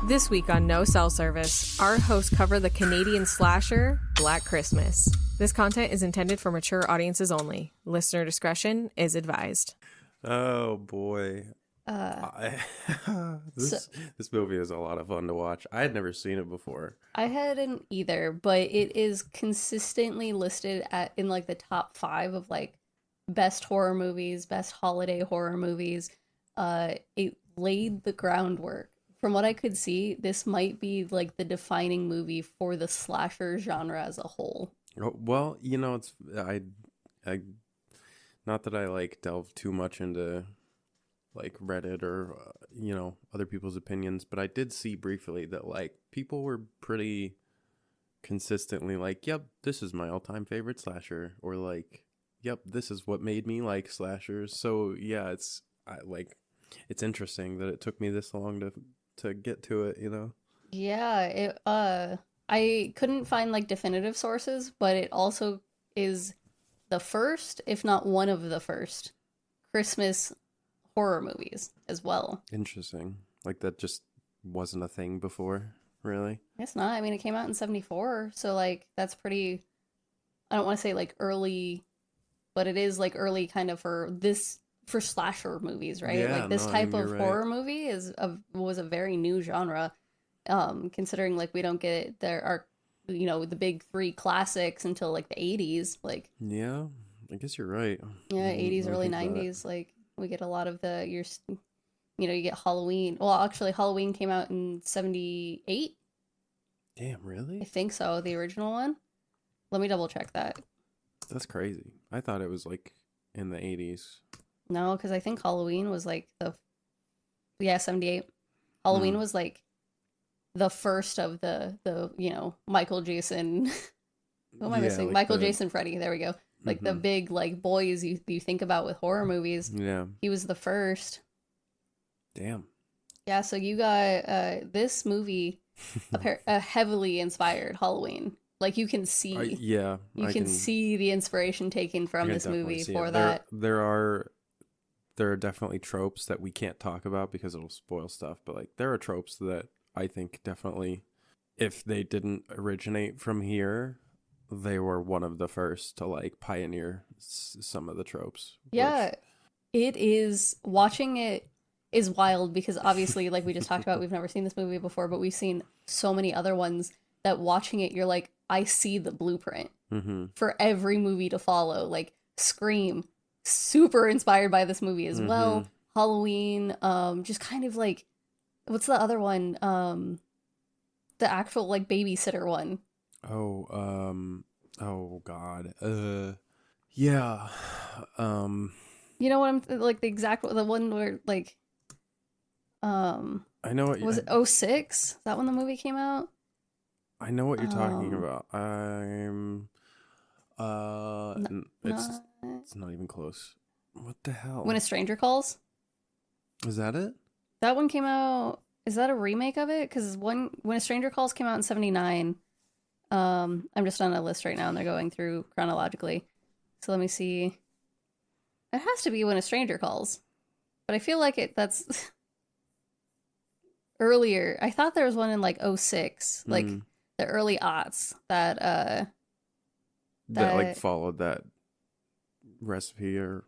This week on No Cell Service, our hosts cover the Canadian slasher Black Christmas. This content is intended for mature audiences only. Listener discretion is advised. Oh boy. This movie is a lot of fun to watch. I had never seen it before. I hadn't either, but it is consistently listed in like the top 5 of like best horror movies, best holiday horror movies. It laid the groundwork. From what I could see, this might be like the defining movie for the slasher genre as a whole. Well, you know, I not that I like delve too much into like Reddit or other people's opinions, but I did see briefly that like people were pretty consistently like, yep, this is my all-time favorite slasher, or like, yep, this is what made me like slashers. So yeah, it's interesting that it took me this long to get to it, you know? Yeah, I couldn't find like definitive sources, but it also is the first, if not one of the first, Christmas horror movies as well. Interesting. Like that just wasn't a thing before, really? It's not. I mean, it came out in 1974, so like that's pretty, I don't want to say like early, but it is like early kind of for slasher movies, right? Yeah, like this no, type of you're horror right. movie was a very new genre. Considering like we don't get there are the big 3 classics until like the 80s, like Yeah, I guess you're right. yeah, 80s, early Think about it. 90s, like we get a lot of you get Halloween. Well, actually Halloween came out in 78. Damn, I really? think so, the original one. Let me double check that. That's crazy. I thought it was like in the 80s. No, because I think Halloween was like 78. Halloween was like the first of the Michael Jason. Who am I missing? Like Michael Jason, Freddy. There we go. Like the big like boys you think about with horror movies. Yeah. He was the first. Damn. Yeah, so you got this movie heavily inspired Halloween. Like you can see, Yeah. you can see the inspiration taken from this movie for that. There are definitely tropes that we can't talk about because it'll spoil stuff, but like there are tropes that I think definitely, if they didn't originate from here, they were one of the first to like pioneer some of the tropes. Yeah, it is. Watching it is wild because obviously, like we just talked about, we've never seen this movie before, but we've seen so many other ones that watching it, you're like, I see the blueprint for every movie to follow. Like Scream, super inspired by this movie as well. Halloween, just kind of like, what's the other one? The actual like babysitter one. Oh God. Yeah. You know what like the one where like I know what was it 06? That when the movie came out? I know what you're talking about. It's not even close. What the hell? When a Stranger Calls? Is that it? That one came out. Is that a remake of it? Because When a Stranger Calls came out in 79. I'm just on a list right now and they're going through chronologically. So let me see. It has to be When a Stranger Calls. But I feel like that's earlier. I thought there was one in like 06, like the early aughts that like followed that recipe or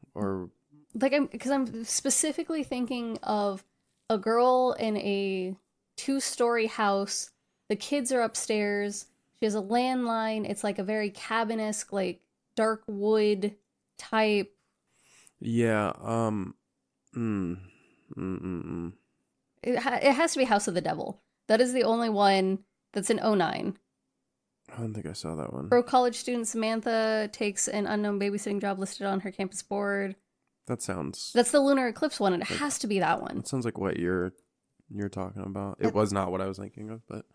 like I'm specifically thinking of a girl in a 2-story house. The kids are upstairs. She has a landline. It's like a very cabin-esque, like dark wood type. Yeah. It has to be House of the Devil. That is the only one that's in 09. I don't think I saw that one. Pro college student Samantha takes an unknown babysitting job listed on her campus board. That sounds... That's the lunar eclipse one, and it has to be that one. It sounds like what you're talking about. It was not what I was thinking of, but...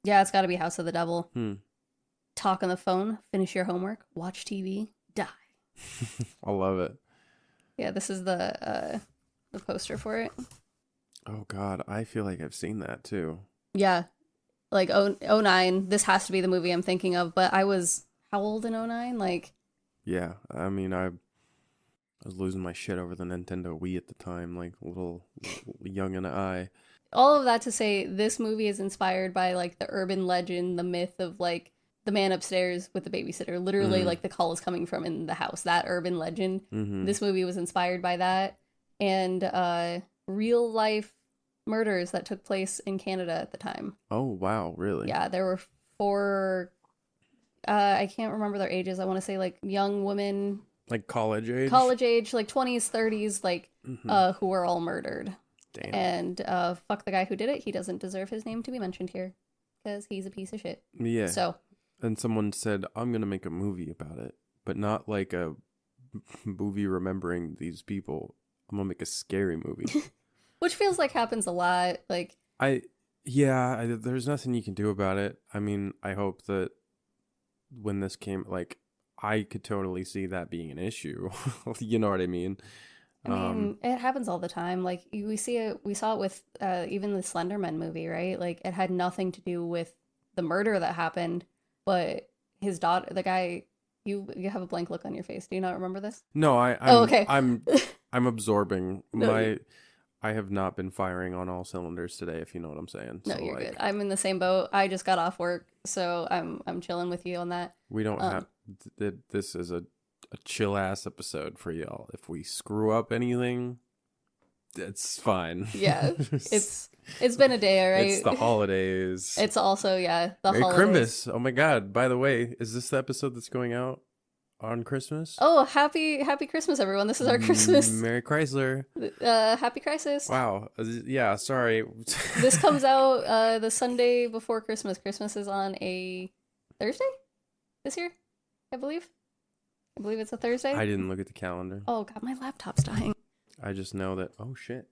Yeah, it's got to be House of the Devil. Talk on the phone, finish your homework, watch TV, die. I love it. Yeah, this is the poster for it. Oh God, I feel like I've seen that too. Yeah, like 09. This has to be the movie I'm thinking of. But I was how old in 09? Like, yeah, I mean, I was losing my shit over the Nintendo Wii at the time, like little young and I. all of that to say, this movie is inspired by like the urban legend, the myth of like the man upstairs with the babysitter. Literally, like the call is coming from in the house. That urban legend. This movie was inspired by that, and real life murders that took place in Canada at the time. Oh wow, really? Yeah, there were 4. I can't remember their ages. I want to say like young women, Like college age? college age, like 20s, 30s, like who were all murdered. Damn. And fuck the guy who did it. He doesn't deserve his name to be mentioned here because he's a piece of shit. Yeah. So, And someone said, I'm going to make a movie about it, but not like a movie remembering these people. I'm going to make a scary movie. which feels like happens a lot. Like, There's nothing you can do about it. I mean, I hope that when this came, like, I could totally see that being an issue. You know what I mean? I mean, it happens all the time. Like we saw it with even the Slenderman movie, right? Like it had nothing to do with the murder that happened, but his daughter, the guy, you have a blank look on your face. Do you not remember this? No, okay. I'm absorbing No, I have not been firing on all cylinders today, if you know what I'm saying. No, So, you're like, good. I'm in the same boat. I just got off work, so I'm chilling with you on that. we don't have this is a chill ass episode for y'all. If we screw up anything, it's fine. Yeah, it's been a day, all right? It's the holidays. It's also the Merry holidays. Christmas. Oh my god. By the way, is this the episode that's going out on Christmas? Oh, happy Christmas, everyone! This is our Christmas. Merry Chrysler. Happy Crisis. Wow. Yeah, sorry. This comes out the Sunday before Christmas. Christmas is on a Thursday this year, I believe. I believe it's a Thursday. I didn't look at the calendar. Oh god, my laptop's dying. I just know that. Oh shit.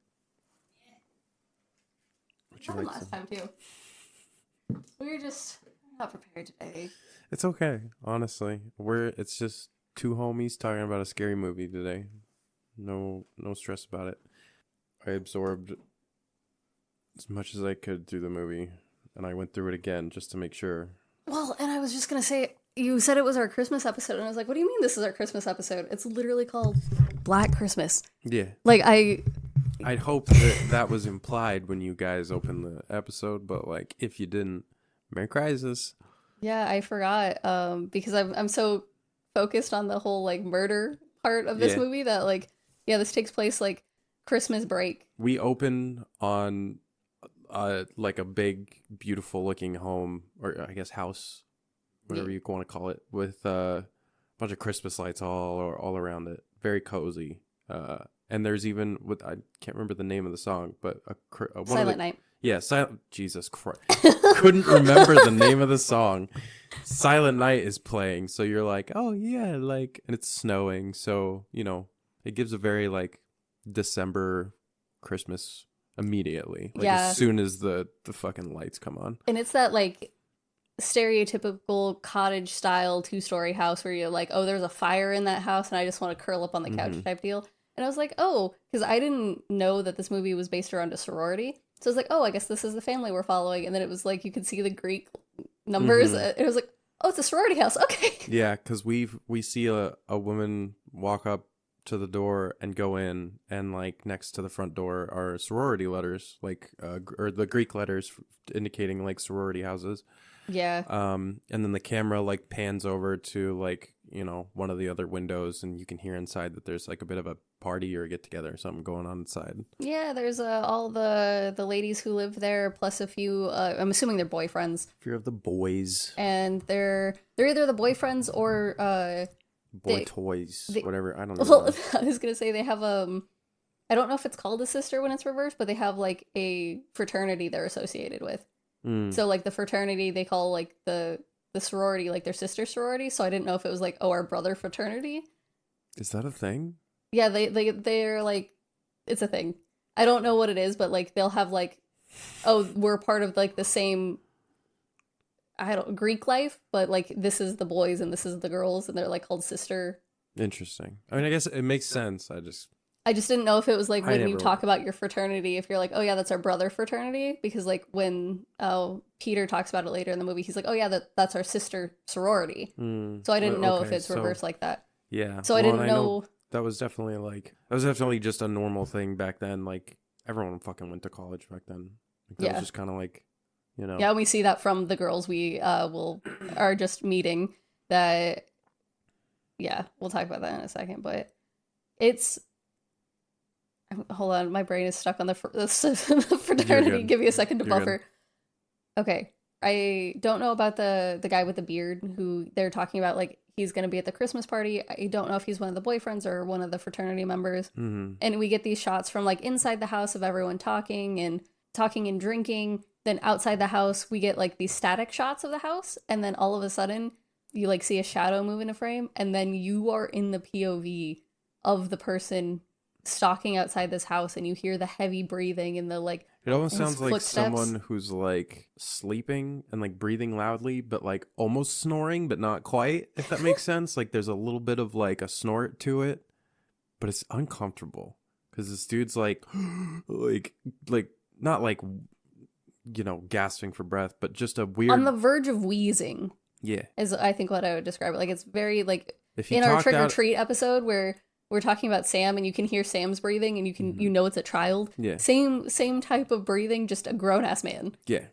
What you Happened like last to- time too. We were just not prepared today. It's okay, honestly. It's just two homies talking about a scary movie today. No stress about it. I absorbed as much as I could through the movie, and I went through it again just to make sure. Well, and I was just gonna say, you said it was our Christmas episode, and I was like, what do you mean this is our Christmas episode? It's literally called Black Christmas. Yeah. Like, I'd hope that was implied when you guys opened the episode, but like if you didn't, Merry Christmas. yeah, I forgot, because I'm so focused on the whole, like, murder part of this movie that, like, yeah, this takes place, like, Christmas break. We open on like a big, beautiful looking home, or I guess house, whatever you want to call it, with a bunch of Christmas lights all around it. Very cozy. And there's even I can't remember the name of the song, but Silent Night. Yeah, Jesus Christ. Couldn't remember the name of the song. Silent Night is playing, so you're like, oh yeah, like, and it's snowing, so it gives a very like December Christmas immediately, like as soon as the fucking lights come on. And it's that like stereotypical cottage style 2-story house where you're like, oh, there's a fire in that house and I just want to curl up on the couch type deal. And I was like, oh, because I didn't know that this movie was based around a sorority. So I was like, oh, I guess this is the family we're following. And then it was like, you could see the Greek numbers. It was like, oh, it's a sorority house. Okay. Yeah, because we see a woman walk up to the door and go in, and like next to the front door are sorority letters, like or the Greek letters indicating like sorority houses. Yeah. And then the camera like pans over to like one of the other windows, and you can hear inside that there's like a bit of a party or a get together or something going on inside. Yeah, there's all the ladies who live there, plus a few. I'm assuming they're boyfriends. Fear of the boys. And they're either the boyfriends or toys, whatever. I don't know. Well, I was gonna say they have I don't know if it's called a sister when it's reversed, but they have like a fraternity they're associated with. So like the fraternity they call like the sorority like their sister sorority. So I didn't know if it was like, oh, our brother fraternity. Is that a thing? Yeah, they're like, it's a thing. I don't know what it is, but like they'll have like, oh, we're part of like the same, Greek life, but like this is the boys and this is the girls, and they're like called sister. Interesting. I mean, I guess it makes sense. I just didn't know if it was like when you talk about your fraternity, if you're like, oh yeah, that's our brother fraternity, because like when Peter talks about it later in the movie, he's like, oh yeah, that's our sister sorority. So I didn't know if it's reversed like that. Yeah. So I didn't know. That was definitely just a normal thing back then. Like everyone fucking went to college back then. Like, that was just kind of like, you know. Yeah, we see that from the girls we are just meeting. That, yeah, we'll talk about that in a second. But it's, hold on, my brain is stuck on the fraternity. Give me a second to buffer. Okay, I don't know about the guy with the beard who they're talking about. Like, he's going to be at the Christmas party. I don't know if he's one of the boyfriends or one of the fraternity members. Mm-hmm. And we get these shots from like inside the house of everyone talking and drinking. Then outside the house, we get like these static shots of the house. And then all of a sudden, you like see a shadow move in a frame. And then you are in the POV of the person stalking outside this house. And you hear the heavy breathing and the like. It almost sounds like footsteps. someone who's like sleeping and like breathing loudly, but like almost snoring, but not quite, if that makes sense. Like there's a little bit of like a snort to it, but it's uncomfortable because this dude's like, like not like, you know, gasping for breath, but just a weird. On the verge of wheezing. Yeah. Is I think what I would describe it. Like it's very like if you in our trick or treat episode where we're talking about Sam and you can hear Sam's breathing and you can you know it's a child. Yeah. Same type of breathing, just a grown ass man. Yeah.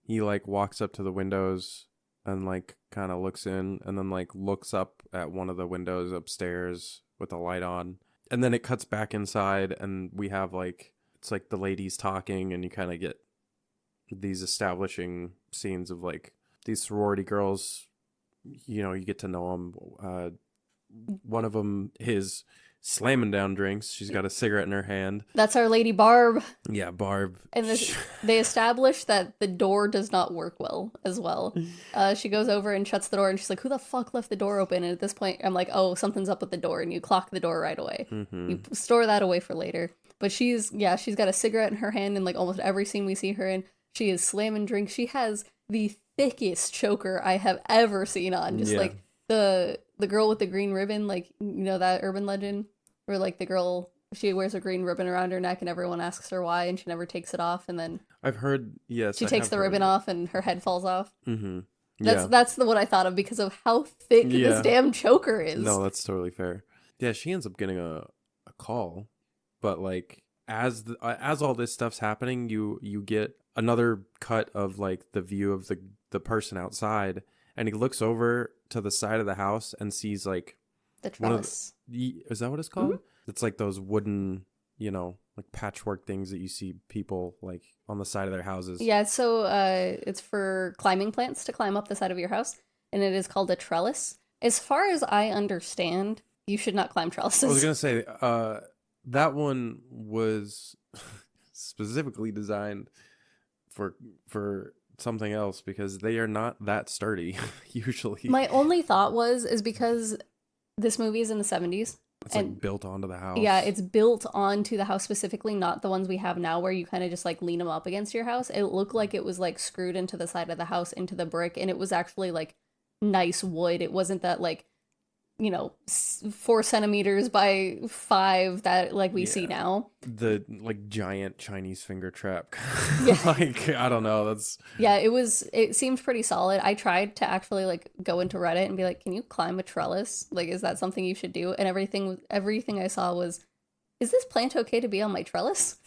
He like walks up to the windows and like kind of looks in and then like looks up at one of the windows upstairs with the light on. And then it cuts back inside and we have like it's like the ladies talking and you kind of get these establishing scenes of like these sorority girls, you know, you get to know them. One of them is slamming down drinks. She's got a cigarette in her hand. That's our lady Barb. Yeah, Barb. And they establish that the door does not work well as well. She goes over and shuts the door and she's like, who the fuck left the door open? And at this point, I'm like, oh, something's up with the door. And you clock the door right away. Mm-hmm. You store that away for later. But she's got a cigarette in her hand in like almost every scene we see her in. She is slamming drinks. She has the thickest choker I have ever seen on. Just like the girl with the green ribbon, like, you know, that urban legend where like the girl, she wears a green ribbon around her neck and everyone asks her why and she never takes it off. And then I've heard, yes, she takes the ribbon off and her head falls off. Mm-hmm. That's the what I thought of because of how thick this damn choker is. No, that's totally fair. Yeah, she ends up getting a call, but like as all this stuff's happening, you get another cut of like the view of the person outside, and he looks over to the side of the house and sees like the trellis. Is that what it's called? Mm-hmm. It's like those wooden, you know, like patchwork things that you see people like on the side of their houses. Yeah, so it's for climbing plants to climb up the side of your house, and it is called a trellis. As far as I understand, you should not climb trellises. I was gonna say that one was specifically designed for something else because they are not that sturdy usually. My only thought is because this movie is in the 70s. It's like built onto the house. Yeah, it's built onto the house specifically, not the ones we have now where you kind of just like lean them up against your house. It looked like it was like screwed into the side of the house, into the brick, and it was actually like nice wood. It wasn't that like, you know, 4 centimeters by 5 that like we see now. The like giant Chinese finger trap. Yeah. Like, I don't know. That's it seemed pretty solid. I tried to actually like go into Reddit and be like, can you climb a trellis? Like, is that something you should do? And everything I saw was, is this plant okay to be on my trellis?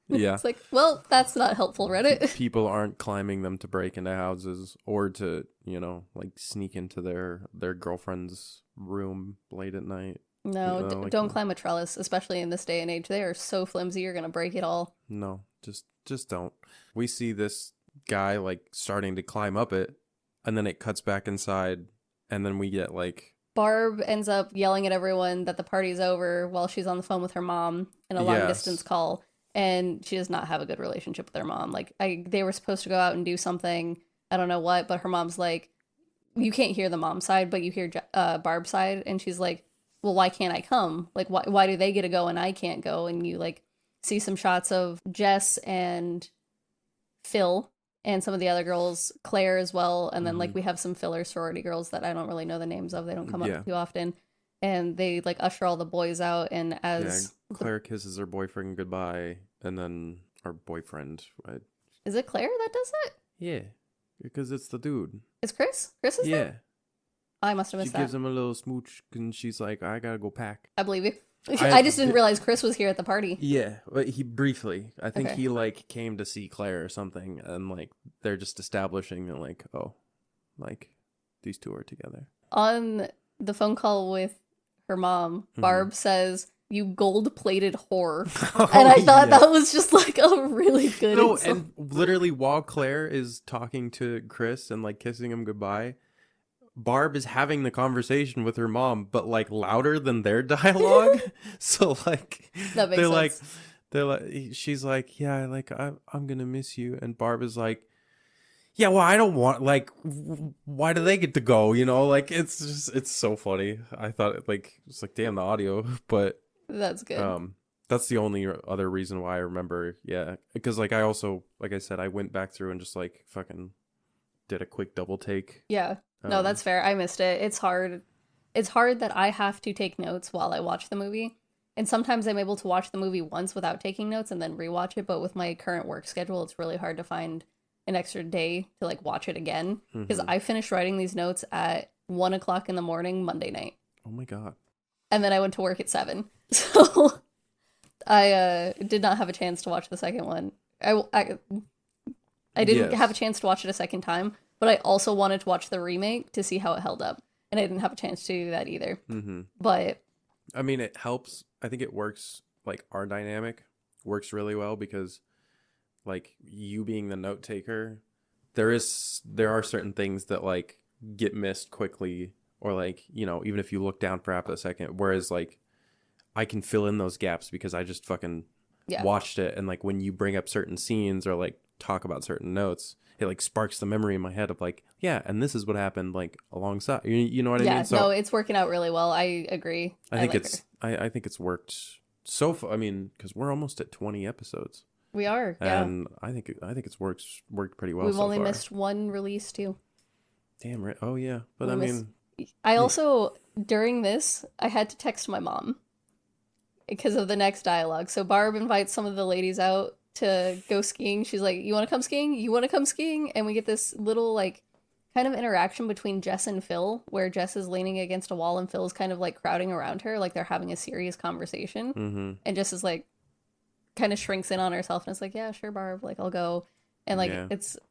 Yeah. It's like, well, that's not helpful, Reddit. People aren't climbing them to break into houses or to, you know, like sneak into their girlfriend's room late at night. No, you know, like, don't climb a trellis, especially in this day and age. They are so flimsy, you're going to break it all. No, just don't. We see this guy like starting to climb up it, and then it cuts back inside, and then we get like Barb ends up yelling at everyone that the party's over while she's on the phone with her mom in a long distance call. And she does not have a good relationship with her mom. Like, they were supposed to go out and do something, I don't know what, but her mom's like, you can't hear the mom side, but you hear Barb's side. And she's like, well, why can't I come? Like, why do they get to go and I can't go? And you, like, see some shots of Jess and Phil and some of the other girls, Claire as well. And then, like, we have some filler sorority girls that I don't really know the names of. They don't come up too often. And they, like, usher all the boys out, and as... Yeah, Claire kisses her boyfriend goodbye, and then... Or boyfriend, right? Is it Claire that does that? Yeah, because it's the dude. It's Chris? Chris is Yeah. there? I must have missed that. She gives him a little smooch, and she's like, I gotta go pack. I believe you. I just didn't realize Chris was here at the party. Yeah, but he briefly. I think Okay. he like came to see Claire or something, and like they're just establishing that like, oh, like these two are together. On the phone call with her mom, Barb says, "You gold-plated whore," and I thought that was just like a really good. No, insult. and literally while Claire is talking to Chris and like kissing him goodbye, Barb is having the conversation with her mom, but like louder than their dialogue. So like That makes sense. they're like she's like, yeah, like I'm gonna miss you, and Barb is like, yeah, well, I don't want, like, why do they get to go? You know, like it's so funny. I thought it's like damn the audio, but That's good. that's the only other reason why I remember. Yeah, because like I also, like I said, I went back through and just like fucking did a quick double take. Yeah. No, that's fair. I missed it. It's hard. It's hard that I have to take notes while I watch the movie. And sometimes I'm able to watch the movie once without taking notes and then rewatch it. But with my current work schedule, it's really hard to find an extra day to like watch it again. Because I finished writing these notes at 1:00 in the morning, Monday night. Oh my god. And then I went to work at 7. So I did not have a chance to watch the second one. I didn't have a chance to watch it a second time. But I also wanted to watch the remake to see how it held up. And I didn't have a chance to do that either. But I mean, it helps. I think it works, like our dynamic works really well because like you being the note taker, there are certain things that like get missed quickly, or like, you know, even if you look down for half a second, whereas like I can fill in those gaps because I just fucking watched it. And like when you bring up certain scenes or like talk about certain notes, it like sparks the memory in my head of like, yeah, and this is what happened like alongside, you know what I mean? So no, it's working out really well. I agree. I think I think it's worked so far. I mean, because we're almost at 20 episodes. We are, yeah. And I think it's worked pretty well. We've so only far. missed one release too. Damn right. Oh yeah, but I mean, I also during this I had to text my mom because of the next dialogue. So Barb invites some of the ladies out to go skiing. She's like, "You want to come skiing? You want to come skiing?" And we get this little like kind of interaction between Jess and Phil, where Jess is leaning against a wall and Phil's kind of like crowding around her, like they're having a serious conversation. And Jess is like kind of shrinks in on herself and it's like, "Yeah, sure, Barb, like I'll go." And like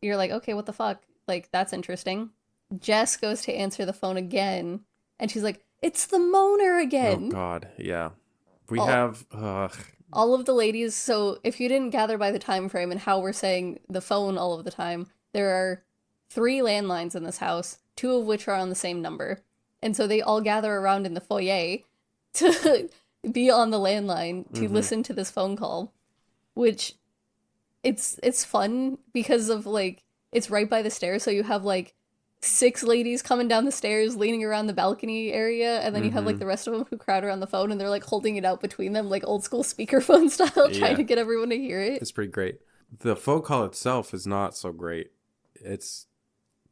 you're like, "Okay, what the fuck? Like that's interesting." Jess goes to answer the phone again and she's like, "It's the moaner again." Oh god, yeah. We have all of the ladies. So if you didn't gather by the time frame and how we're saying the phone all of the time, there are 3 landlines in this house, 2 of which are on the same number. And so they all gather around in the foyer to be on the landline to listen to this phone call, which it's fun because of like, it's right by the stairs. So you have like 6 ladies coming down the stairs, leaning around the balcony area, and then you have like the rest of them who crowd around the phone and they're like holding it out between them, like old school speakerphone style, trying to get everyone to hear it. It's pretty great. The phone call itself is not so great. It's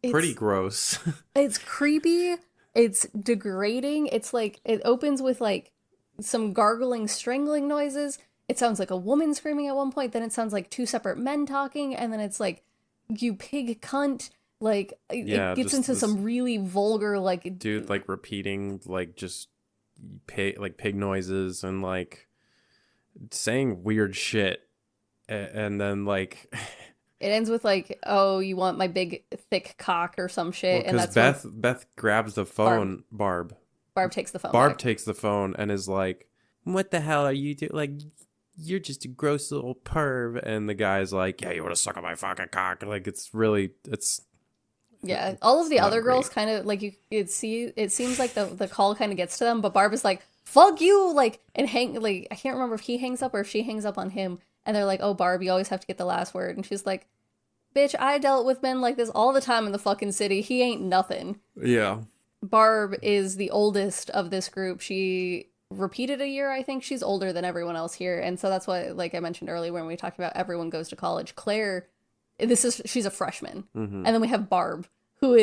pretty gross. It's creepy. It's degrading. It's like, it opens with like some gargling, strangling noises. It sounds like a woman screaming at one point. Then it sounds like 2 separate men talking. And then it's like, "You pig cunt." Like, it gets into some really vulgar, like... Dude, like, repeating, like, just pig noises and, like, saying weird shit. And then, like... It ends with, like, "Oh, you want my big, thick cock," or some shit. Well, and that's Beth grabs the phone, Barb takes the phone Barb back. takes the phone and is like, "What the hell are you doing? Like, you're just a gross little perv." And the guy's like, "Yeah, you want to suck on my fucking cock?" Like, it's Yeah, all of the other girls great. kind of like it seems like the call kind of gets to them, but Barb is like, "Fuck you," like, and I can't remember if he hangs up or if she hangs up on him, and they're like, "Oh, Barb, you always have to get the last word," and she's like, "Bitch, I dealt with men like this all the time in the fucking city. He ain't nothing." Yeah. Barb is the oldest of this group. She repeated a year, I think. She's older than everyone else here, and so that's why, like I mentioned earlier when we talked about everyone goes to college, Claire, she's a freshman. And then we have Barb, who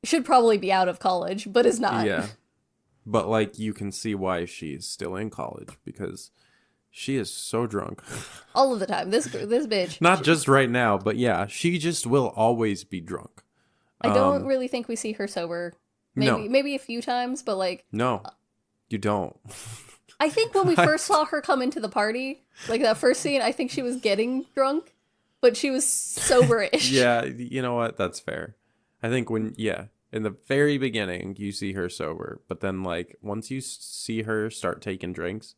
should probably be out of college, but is not. Yeah. But, like, you can see why she's still in college, because she is so drunk. All of the time. This bitch. Not just right now, but yeah, she just will always be drunk. I don't really think we see her sober. Maybe a few times, but like... No, you don't. I think when we first saw her come into the party, like that first scene, I think she was getting drunk, but she was soberish. Yeah, you know what? That's fair. I think in the very beginning, you see her sober, but then like once you see her start taking drinks,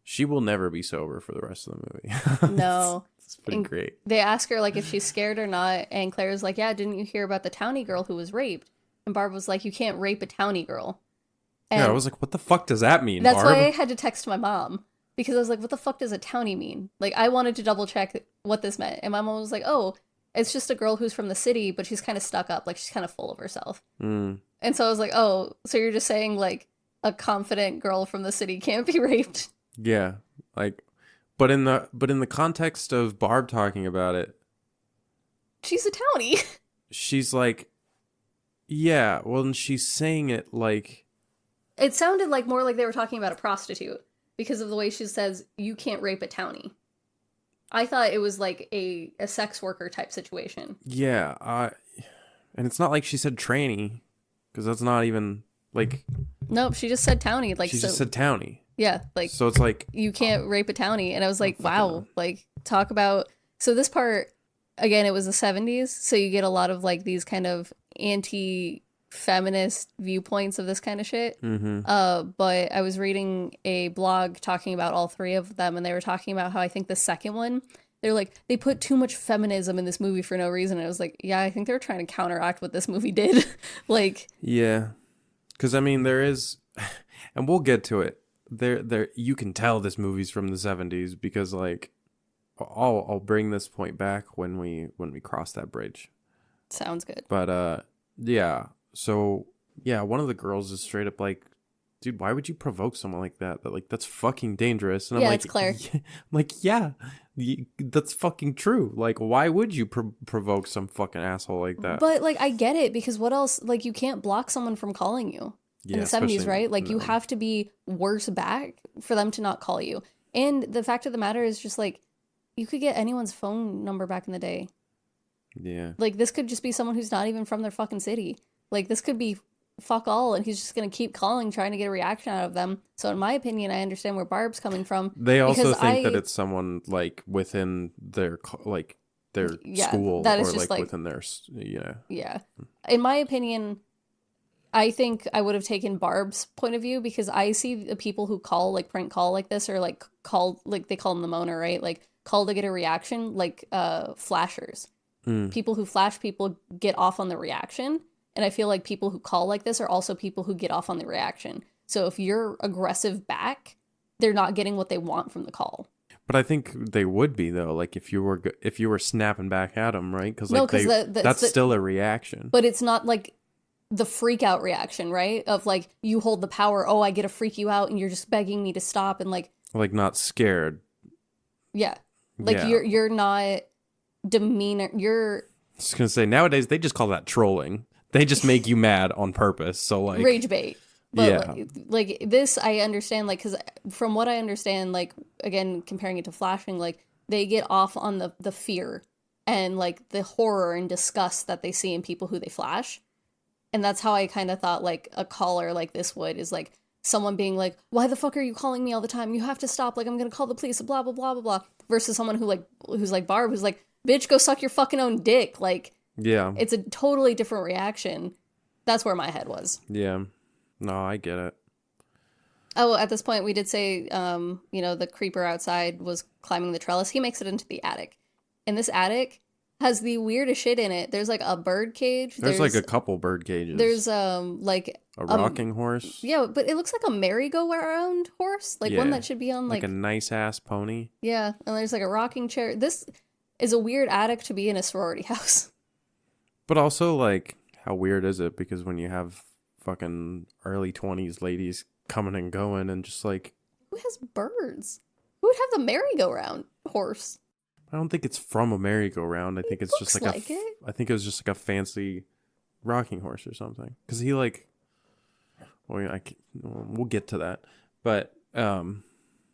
she will never be sober for the rest of the movie. No. It's pretty great. They ask her like if she's scared or not, and Claire's like, yeah, didn't you hear about the townie girl who was raped? And Barb was like, you can't rape a townie girl. And yeah, I was like, what the fuck does that mean, that's Barb? why I had to text my mom, because I was like, what the fuck does a townie mean? Like, I wanted to double check what this meant. And my mom was like, oh, it's just a girl who's from the city, but she's kind of stuck up. Like, she's kind of full of herself. Mm. And so I was like, oh, so you're just saying, like, a confident girl from the city can't be raped? Yeah, like, but in the context of Barb talking about it, she's a townie. she's like, yeah, well, and she's saying it like... It sounded like more like they were talking about a prostitute because of the way she says, you can't rape a townie. I thought it was like a sex worker type situation. Yeah, and it's not like she said tranny, because that's not even, like... Nope, she just said townie. Like, she just said townie. Yeah, like... So it's like... You can't rape a townie. And I was like, wow, like, talk about... So this part, again, it was the 70s, so you get a lot of, like, these kind of anti-feminist viewpoints of this kind of shit. Mm-hmm. But I was reading a blog talking about all three of them, and they were talking about how I think the second one, they're like, they put too much feminism in this movie for no reason. And I was like, yeah, I think they were trying to counteract what this movie did. Like... Yeah. Because, I mean, there is... And we'll get to it. There, you can tell this movie's from the 70s because, like... I'll bring this point back when we cross that bridge. Sounds good. But yeah. So yeah, one of the girls is straight up like, dude, why would you provoke someone like that? That like that's fucking dangerous. And I'm like, it's Claire. I'm like, yeah, that's fucking true. Like, why would you provoke some fucking asshole like that? But like, I get it, because what else? Like, you can't block someone from calling you in the 70s, right? Like, you have to be worse back for them to not call you. And the fact of the matter is just like, you could get anyone's phone number back in the day. Yeah. Like, this could just be someone who's not even from their fucking city. Like, this could be fuck all, and he's just going to keep calling, trying to get a reaction out of them. So in my opinion, I understand where Barb's coming from. They also think that it's someone, like, within their, like, their school, that is or, just like, within their, yeah. Yeah. In my opinion, I think I would have taken Barb's point of view, because I see the people who call, like, prank call like this, or, like, call, like, they call them the moaner, right? Like, call to get a reaction, like flashers. People who flash people get off on the reaction, and I feel like people who call like this are also people who get off on the reaction. So if you're aggressive back, they're not getting what they want from the call. But I think they would be, though, like if you were snapping back at them, right? Because like that's still a reaction. But it's not like the freak out reaction, right? Of like, you hold the power, oh, I get to freak you out, and you're just begging me to stop, and like not scared. Yeah. Like, yeah. You're not demeanor. You're... I was going to say, nowadays, they just call that trolling. They just make you mad on purpose. So, like... Rage bait. But, yeah. like, this, I understand, like, because from what I understand, like, again, comparing it to flashing, like, they get off on the fear and, like, the horror and disgust that they see in people who they flash. And that's how I kind of thought, like, a caller like this is, like, someone being like, why the fuck are you calling me all the time? You have to stop. Like, I'm going to call the police, blah, blah, blah, blah, blah. Versus someone who's like Barb, who's like, bitch, go suck your fucking own dick. Like, yeah, it's a totally different reaction. That's where my head was. Yeah. No, I get it. Oh, at this point, we did say, the creeper outside was climbing the trellis. He makes it into the attic. And this attic has the weirdest shit in it. There's like a bird cage. There's like a couple bird cages. There's like a rocking horse. Yeah, but it looks like a merry-go-round horse, like one that should be on like a nice ass pony. Yeah, and there's like a rocking chair. This is a weird attic to be in a sorority house. But also, like, how weird is it? Because when you have fucking early 20s ladies coming and going, and just like, who has birds? Who would have the merry-go-round horse? I don't think it's from a merry-go-round. I think it's just like I think it was just like a fancy rocking horse or something. Because he like, we'll get to that, but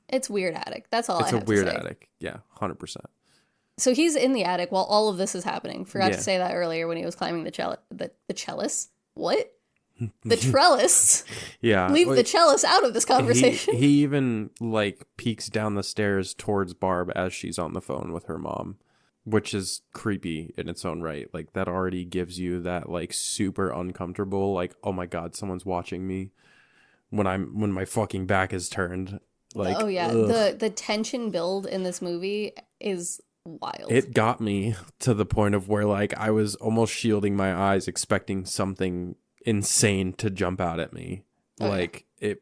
it's weird attic. That's all. It's a weird attic. Yeah, 100%. So he's in the attic while all of this is happening. Forgot to say that earlier when he was climbing the cellus. What? the trellis. Yeah. Leave the cellist out of this conversation. He even like peeks down the stairs towards Barb as she's on the phone with her mom, which is creepy in its own right. Like that already gives you that like super uncomfortable, like, oh my God, someone's watching me when my fucking back is turned. Like, oh yeah, ugh. the tension build in this movie is wild. It got me to the point of where like I was almost shielding my eyes, expecting something insane to jump out at me. Oh, like it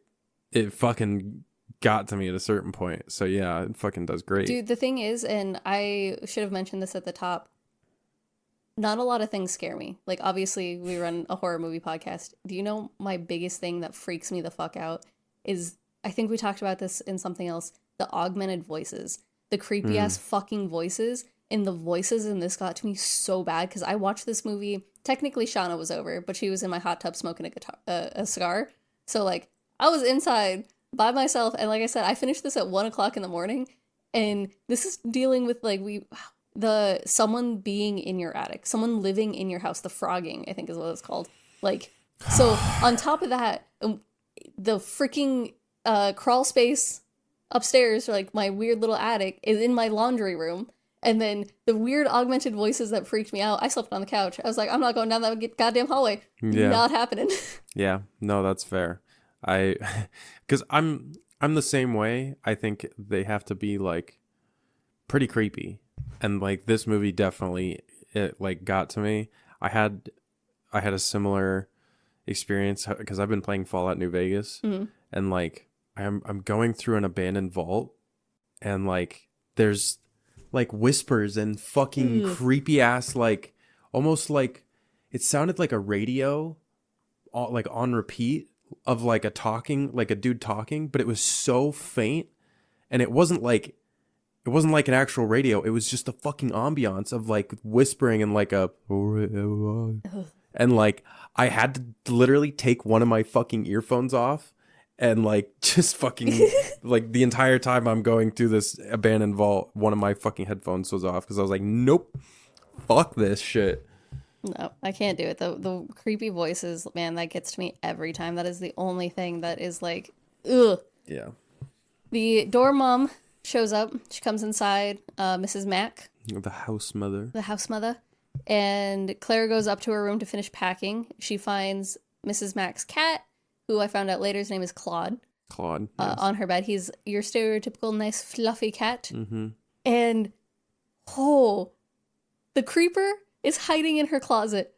fucking got to me at a certain point. So yeah, it fucking does great. Dude, the thing is, and I should have mentioned this at the top, not a lot of things scare me. Like, obviously, we run a horror movie podcast. Do you know my biggest thing that freaks me the fuck out is, I think we talked about this in something else, the augmented voices. The creepy-ass fucking voices. And the voices in this got to me so bad, because I watched this movie, technically Shauna was over, but she was in my hot tub smoking a cigar. So, like, I was inside by myself, and like I said, I finished this at 1 o'clock in the morning, and this is dealing with, like, someone being in your attic, someone living in your house, the frogging, I think is what it's called. Like, so on top of that, the freaking crawl space upstairs, like my weird little attic, is in my laundry room. And then the weird augmented voices that freaked me out, I slept on the couch. I was like, I'm not going down that goddamn hallway. Yeah. Not happening. Yeah, no, that's fair. Because I'm the same way. I think they have to be like pretty creepy, and like this movie definitely it like got to me. I had a similar experience because I've been playing Fallout New Vegas, and like I'm going through an abandoned vault, and like there's like whispers and fucking creepy ass, like almost like it sounded like a radio like on repeat of like a dude talking, but it was so faint, and it wasn't like an actual radio. It was just the fucking ambiance of like whispering and like a and like I had to literally take one of my fucking earphones off and like just fucking like the entire time I'm going through this abandoned vault, one of my fucking headphones was off because I was like, nope, fuck this shit. No, I can't do it. The creepy voices, man, that gets to me every time. That is the only thing that is like, ugh. Yeah. The dorm mom shows up. She comes inside, Mrs. Mack. The house mother. The house mother. And Claire goes up to her room to finish packing. She finds Mrs. Mack's cat, who I found out later his name is Claude. Claude. Yes. On her bed. He's your stereotypical nice fluffy cat. Mm-hmm. And, the creeper is hiding in her closet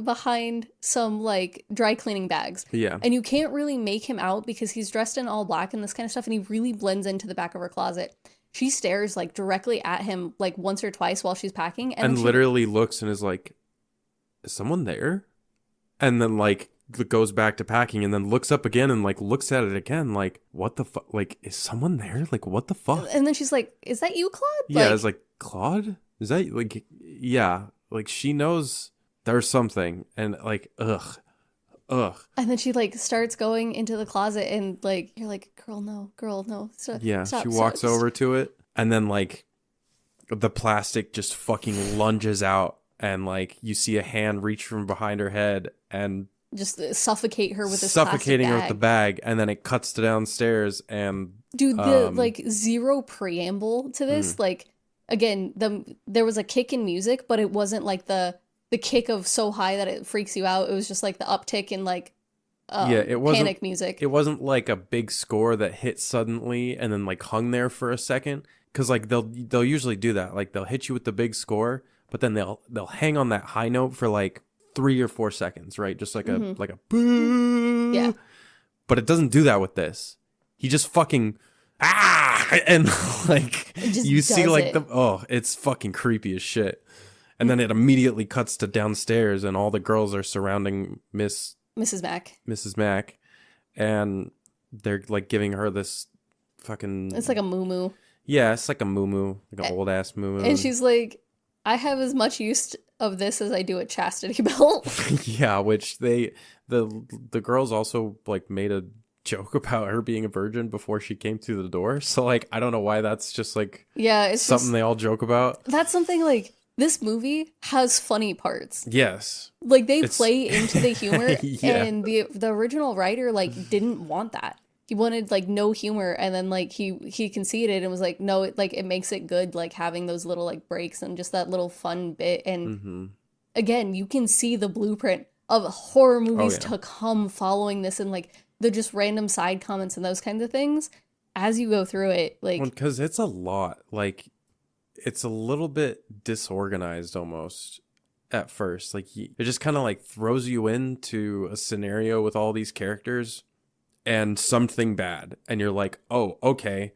behind some like dry cleaning bags. Yeah. And you can't really make him out because he's dressed in all black and this kind of stuff, and he really blends into the back of her closet. She stares like directly at him like once or twice while she's packing, and literally looks and is like, is someone there? And then like goes back to packing and then looks up again and like looks at it again like, what the fuck? Like, is someone there? Like, what the fuck? And then she's like, is that you, Claude? Yeah, it's like, Claude? Is that like, yeah. Like, she knows there's something, and like, ugh. And then she like starts going into the closet, and like you're like, girl, no. Yeah, stop, she walks over to it, and then like the plastic just fucking lunges out, and like you see a hand reach from behind her head and just suffocate her with this suffocating her plastic with the bag, and then it cuts to downstairs, and dude, the like zero preamble to this, like. Again, there was a kick in music, but it wasn't like the kick of so high that it freaks you out. It was just like the uptick in like it wasn't panic music. It wasn't like a big score that hit suddenly and then like hung there for a second, because like they'll usually do that. Like they'll hit you with the big score, but then they'll hang on that high note for like 3 or 4 seconds, right? Just like a boo. Yeah. But it doesn't do that with this. He just fucking and like you see like it's fucking creepy as shit. And then it immediately cuts to downstairs, and all the girls are surrounding Mrs. Mack, and they're like giving her this fucking, it's like a moo-moo. Yeah, it's like a moo-moo, like an old ass moo-moo. And she's like, I have as much use of this as I do a chastity belt. Yeah, which the girls also like made a joke about her being a virgin before she came through the door. So like I don't know why that's just like it's something just, they all joke about. That's something like this movie has funny parts. Yes. Like, they play into the humor, Yeah. and the original writer, like, didn't want that. He wanted, like, no humor, and then, like, he conceded and was like, no, it makes it good, like, having those little, like, breaks and just that little fun bit. And again, you can see the blueprint of horror movies to come following this, and, like, the just random side comments and those kinds of things as you go through it. Like, because it's a lot. Like, it's a little bit disorganized almost at first. Like, it just kind of like throws you into a scenario with all these characters and something bad, and you're like, oh, okay,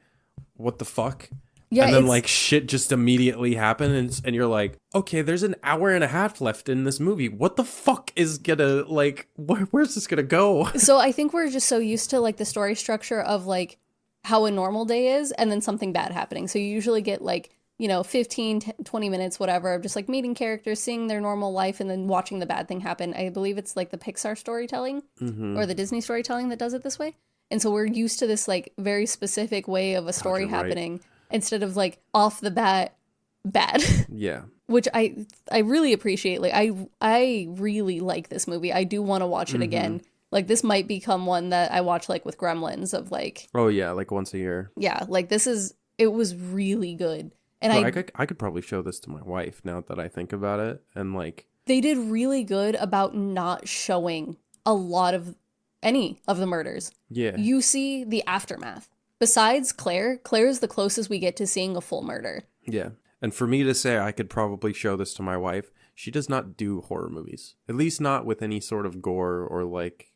what the fuck? yeah, And then like shit just immediately happen, and you're like, okay, there's an hour and a half left in this movie. What the fuck is gonna, like, where's this gonna go? So I think we're just so used to, like, the story structure of, like, how a normal day is, and then something bad happening. So you usually get, like, 15, 20 minutes, whatever, of just, like, meeting characters, seeing their normal life, and then watching the bad thing happen. I believe it's, like, the Pixar storytelling or the Disney storytelling that does it this way. And so we're used to this, like, very specific way of a story happening instead of, like, off the bat, bad. Yeah. Which I really appreciate. Like, I really like this movie. I do want to watch it again. Like, this might become one that I watch, like, with Gremlins of, like... Oh, yeah, like once a year. Yeah, like, it was really good. And I could probably show this to my wife now that I think about it. And, like... They did really good about not showing a lot of any of the murders. Yeah. You see the aftermath. Besides Claire's the closest we get to seeing a full murder. Yeah. And for me to say I could probably show this to my wife, she does not do horror movies. At least not with any sort of gore or, like,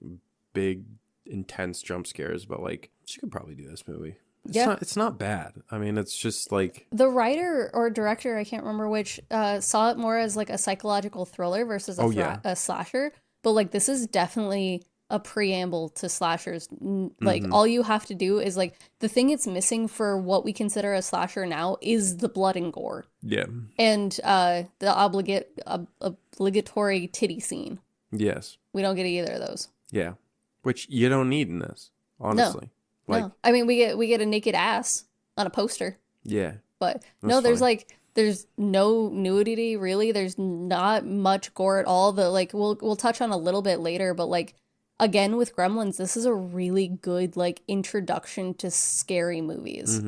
big, intense jump scares. But, like, she could probably do this movie. It's not bad. I mean, it's just, like... The writer or director, I can't remember which, saw it more as, like, a psychological thriller versus a slasher. But, like, this is definitely a preamble to slashers. Like, all you have to do is, like, the thing it's missing for what we consider a slasher now is the blood and gore. Yeah. And the obligatory titty scene. Yes. We don't get either of those. Yeah. Which you don't need in this, honestly. No. I mean, we get a naked ass on a poster. Yeah. But That's there's fine. there's no nudity really. There's not much gore at all. We'll touch on a little bit later, but, like, again with Gremlins, this is a really good, like, introduction to scary movies.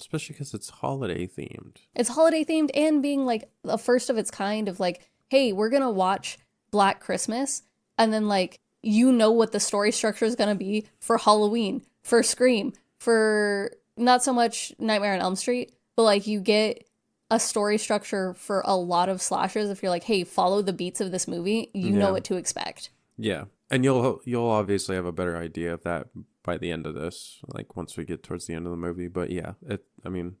Especially because it's holiday themed. It's holiday themed, and being, like, the first of its kind of, like, hey, we're gonna watch Black Christmas, and then, like, what the story structure is gonna be for Halloween, for Scream, for not so much Nightmare on Elm Street, but, like, you get a story structure for a lot of slashers. If you're like, hey, follow the beats of this movie, you know what to expect. Yeah. And you'll obviously have a better idea of that by the end of this, like, once we get towards the end of the movie. But yeah, I mean,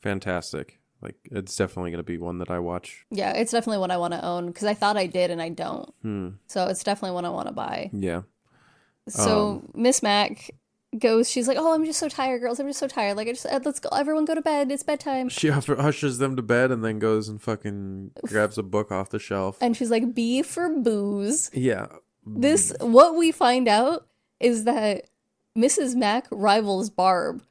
fantastic. Like, it's definitely going to be one that I watch. Yeah, it's definitely one I want to own, because I thought I did and I don't. So it's definitely one I want to buy. Yeah. So Miss Mac she's like, oh, I'm just so tired, girls. I'm just so tired. Like, let's go. Everyone go to bed. It's bedtime. She ushers them to bed and then goes and fucking grabs a book off the shelf. And she's like, B for booze. Yeah. What we find out is that Mrs. Mac rivals Barb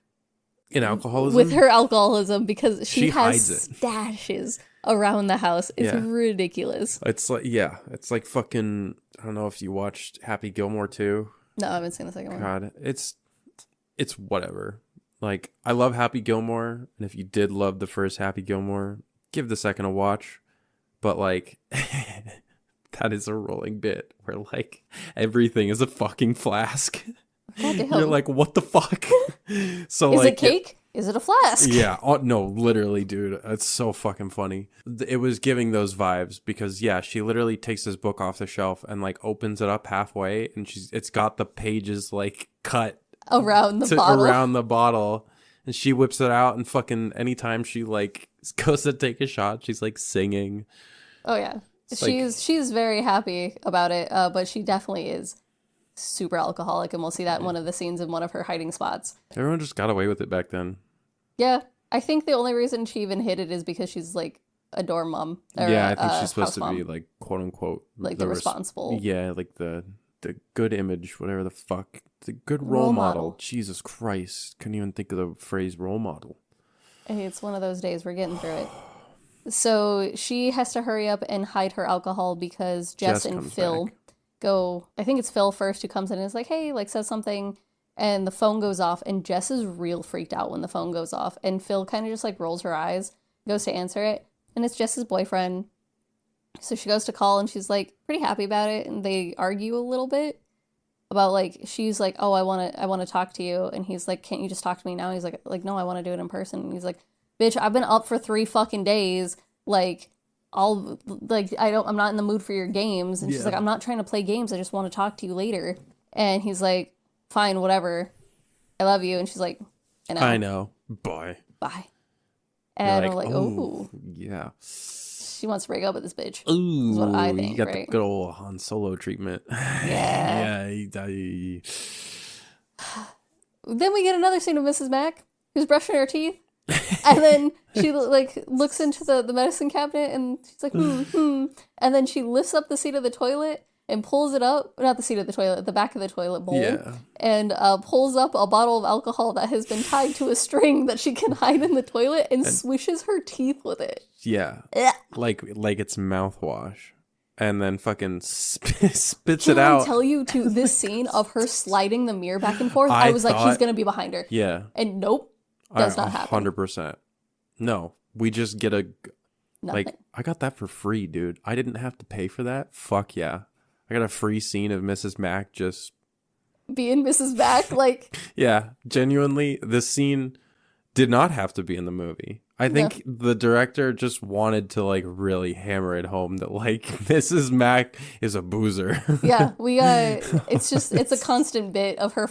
in alcoholism with her alcoholism, because she has hides it. stashes around the house. It's ridiculous. It's like fucking, I don't know if you watched Happy Gilmore too. No, I haven't seen the second one. God, it's whatever. Like, I love Happy Gilmore, and if you did love the first Happy Gilmore, give the second a watch. But, like, that is a rolling bit where, like, everything is a fucking flask. You're like, what the fuck? So, is like, it cake? Is it a flask? Yeah. Oh, no, literally, dude. It's so fucking funny. It was giving those vibes because, yeah, she literally takes this book off the shelf and, like, opens it up halfway, and it's got the pages, like, cut around the bottle. And she whips it out, and fucking anytime she, like, goes to take a shot, she's, like, singing. Oh, yeah. She's very happy about it, but she definitely is super alcoholic, and we'll see that in one of the scenes in one of her hiding spots. Everyone just got away with it back then. Yeah. I think the only reason she even hid it is because she's, like, a dorm mom. Yeah, I think she's supposed to be, like, quote unquote, like, the responsible. Yeah, like the good image, whatever the fuck. The good role model. Jesus Christ. Couldn't even think of the phrase role model. Hey, it's one of those days. We're getting through it. So she has to hurry up and hide her alcohol because Jess and comes Phil back. go. I think it's Phil first who comes in and is like, hey, like says something. And the phone goes off. And Jess is real freaked out when the phone goes off. And Phil kind of just like rolls her eyes, goes to answer it. And it's Jess's boyfriend. So she goes to call and she's like pretty happy about it. And they argue a little bit about like, she's like, oh, I want to talk to you. And he's like, can't you just talk to me now? And he's like, no, I want to do it in person. And he's like, bitch, I've been up for 3 fucking days. Like, I'm not in the mood for your games. And she's like, I'm not trying to play games. I just want to talk to you later. And he's like, fine, whatever. I love you. And she's like, I know. Bye. And I'm like, oh. Yeah. She wants to break up with this bitch. Ooh, is what I think, you got right? the good old Han Solo treatment. Yeah. Yeah. Then we get another scene of Mrs. Mac, who's brushing her teeth. And then she like looks into the medicine cabinet and she's like, And then she lifts up the seat of the toilet and pulls it up, not the seat of the toilet, the back of the toilet bowl. Yeah. And pulls up a bottle of alcohol that has been tied to a string that she can hide in the toilet and swishes her teeth with it. Yeah. Ugh. Like it's mouthwash. And then fucking spits Can it out. I tell you to this scene of her sliding the mirror back and forth? I was like, he's going to be behind her. Yeah. And nope, does not happen. 100%. No, we just get Nothing. like, I got that for free, dude. I didn't have to pay for that. Fuck yeah. I got a free scene of Mrs. Mac just being Mrs. Mac, like. Yeah, genuinely, this scene did not have to be in the movie. I think the director just wanted to like really hammer it home that like Mrs. Mac is a boozer. Yeah, it's a constant bit of her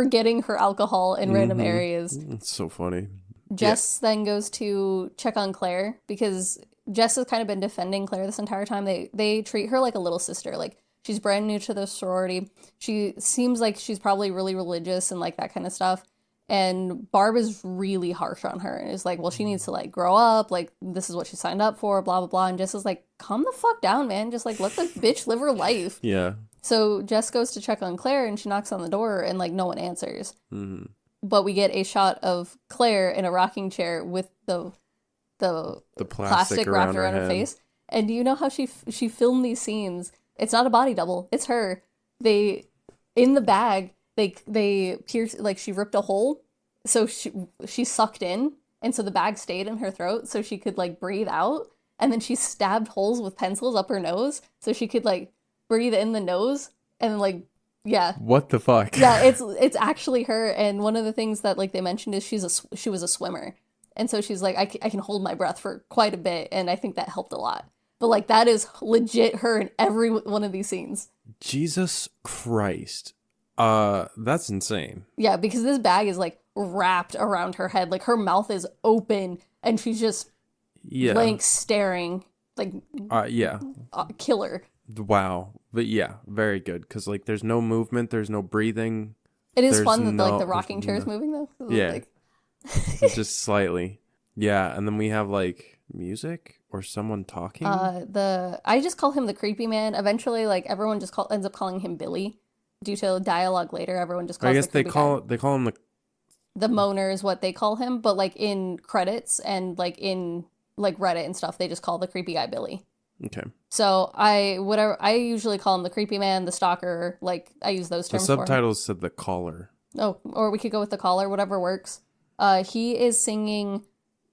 getting her alcohol in random areas. It's so funny. Jess then goes to check on Claire because Jess has kind of been defending Claire this entire time. They treat her like a little sister. Like, she's brand new to the sorority. She seems like she's probably really religious and like that kind of stuff. And Barb is really harsh on her and is like, well, she needs to like grow up. Like, this is what she signed up for, blah, blah, blah. And Jess is like, calm the fuck down, man. Just like, let the bitch live her life. Yeah. So Jess goes to check on Claire and she knocks on the door and like no one answers. Mm-hmm. But we get a shot of Claire in a rocking chair with the plastic wrapped around her face. And do you know how she filmed these scenes? It's not a body double. It's her. In the bag, they pierced, like she ripped a hole. So she sucked in. And so the bag stayed in her throat so she could like breathe out. And then she stabbed holes with pencils up her nose so she could like breathe in the nose and like, yeah. What the fuck? Yeah, it's actually her. And one of the things that like they mentioned is she was a swimmer. And so she's like, I can hold my breath for quite a bit. And I think that helped a lot. But like that is legit her in every one of these scenes. Jesus Christ. That's insane. Yeah, because this bag is like wrapped around her head. Like her mouth is open and she's just blank staring. Like, killer. Wow. But yeah, very good. Because like there's no movement, there's no breathing. It is fun that like the rocking chair is moving though. Yeah. Like... Just slightly. Yeah, and then we have like music or someone talking. I just call him the creepy man. Eventually, like everyone just ends up calling him Billy. Due to dialogue later, everyone just calls him. I guess they call him the moaner is what they call him, but like in credits and like in like Reddit and stuff, they just call the creepy guy Billy. Okay. So I usually call him the creepy man, the stalker. Like I use those terms. The subtitles said the caller. Oh, or we could go with the caller, whatever works. He is singing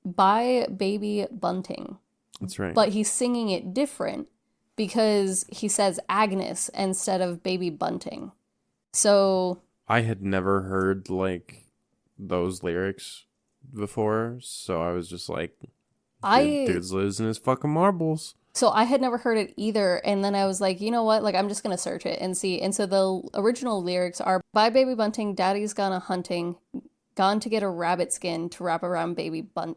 "Bye Baby Bunting." That's right. But he's singing it different because he says Agnes instead of Baby Bunting. So I had never heard like those lyrics before, so I was just like, dude's losing his fucking marbles. So I had never heard it either, and then I was like, you know what? Like, I'm just gonna search it and see. And so the original lyrics are: "Bye, baby bunting, daddy's gone a hunting, gone to get a rabbit skin to wrap the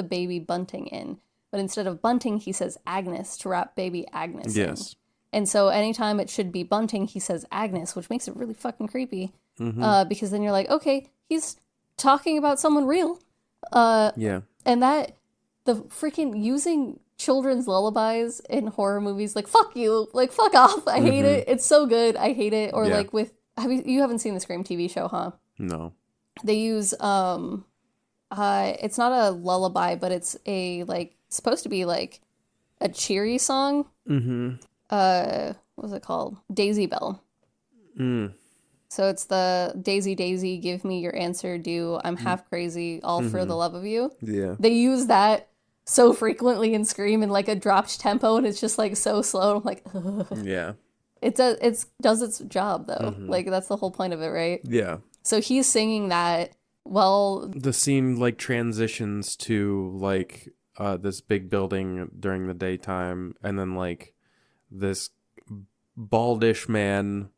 baby bunting in." But instead of bunting, he says Agnes to wrap baby Agnes in. Yes. And so anytime it should be bunting, he says Agnes, which makes it really fucking creepy. Mm-hmm. Because then you're like, okay, he's talking about someone real. Yeah. And that, the freaking using children's lullabies in horror movies, like, fuck you, like, fuck off. I hate it. It's so good. I hate it. Or like with, you haven't seen the Scream TV show, huh? No. They use, It's not a lullaby, but it's a like supposed to be like a cheery song. Mm-hmm. What was it called? Daisy Bell. So it's the Daisy Daisy, give me your answer due. I'm half crazy, all for the love of you. Yeah. They use that so frequently in Scream in like a dropped tempo, and it's just like so slow. I'm like, ugh. Yeah. It does its job though. Like that's the whole point of it, right? Yeah. So he's singing that. Well, The scene like transitions to like this big building during the daytime, and then like this baldish man,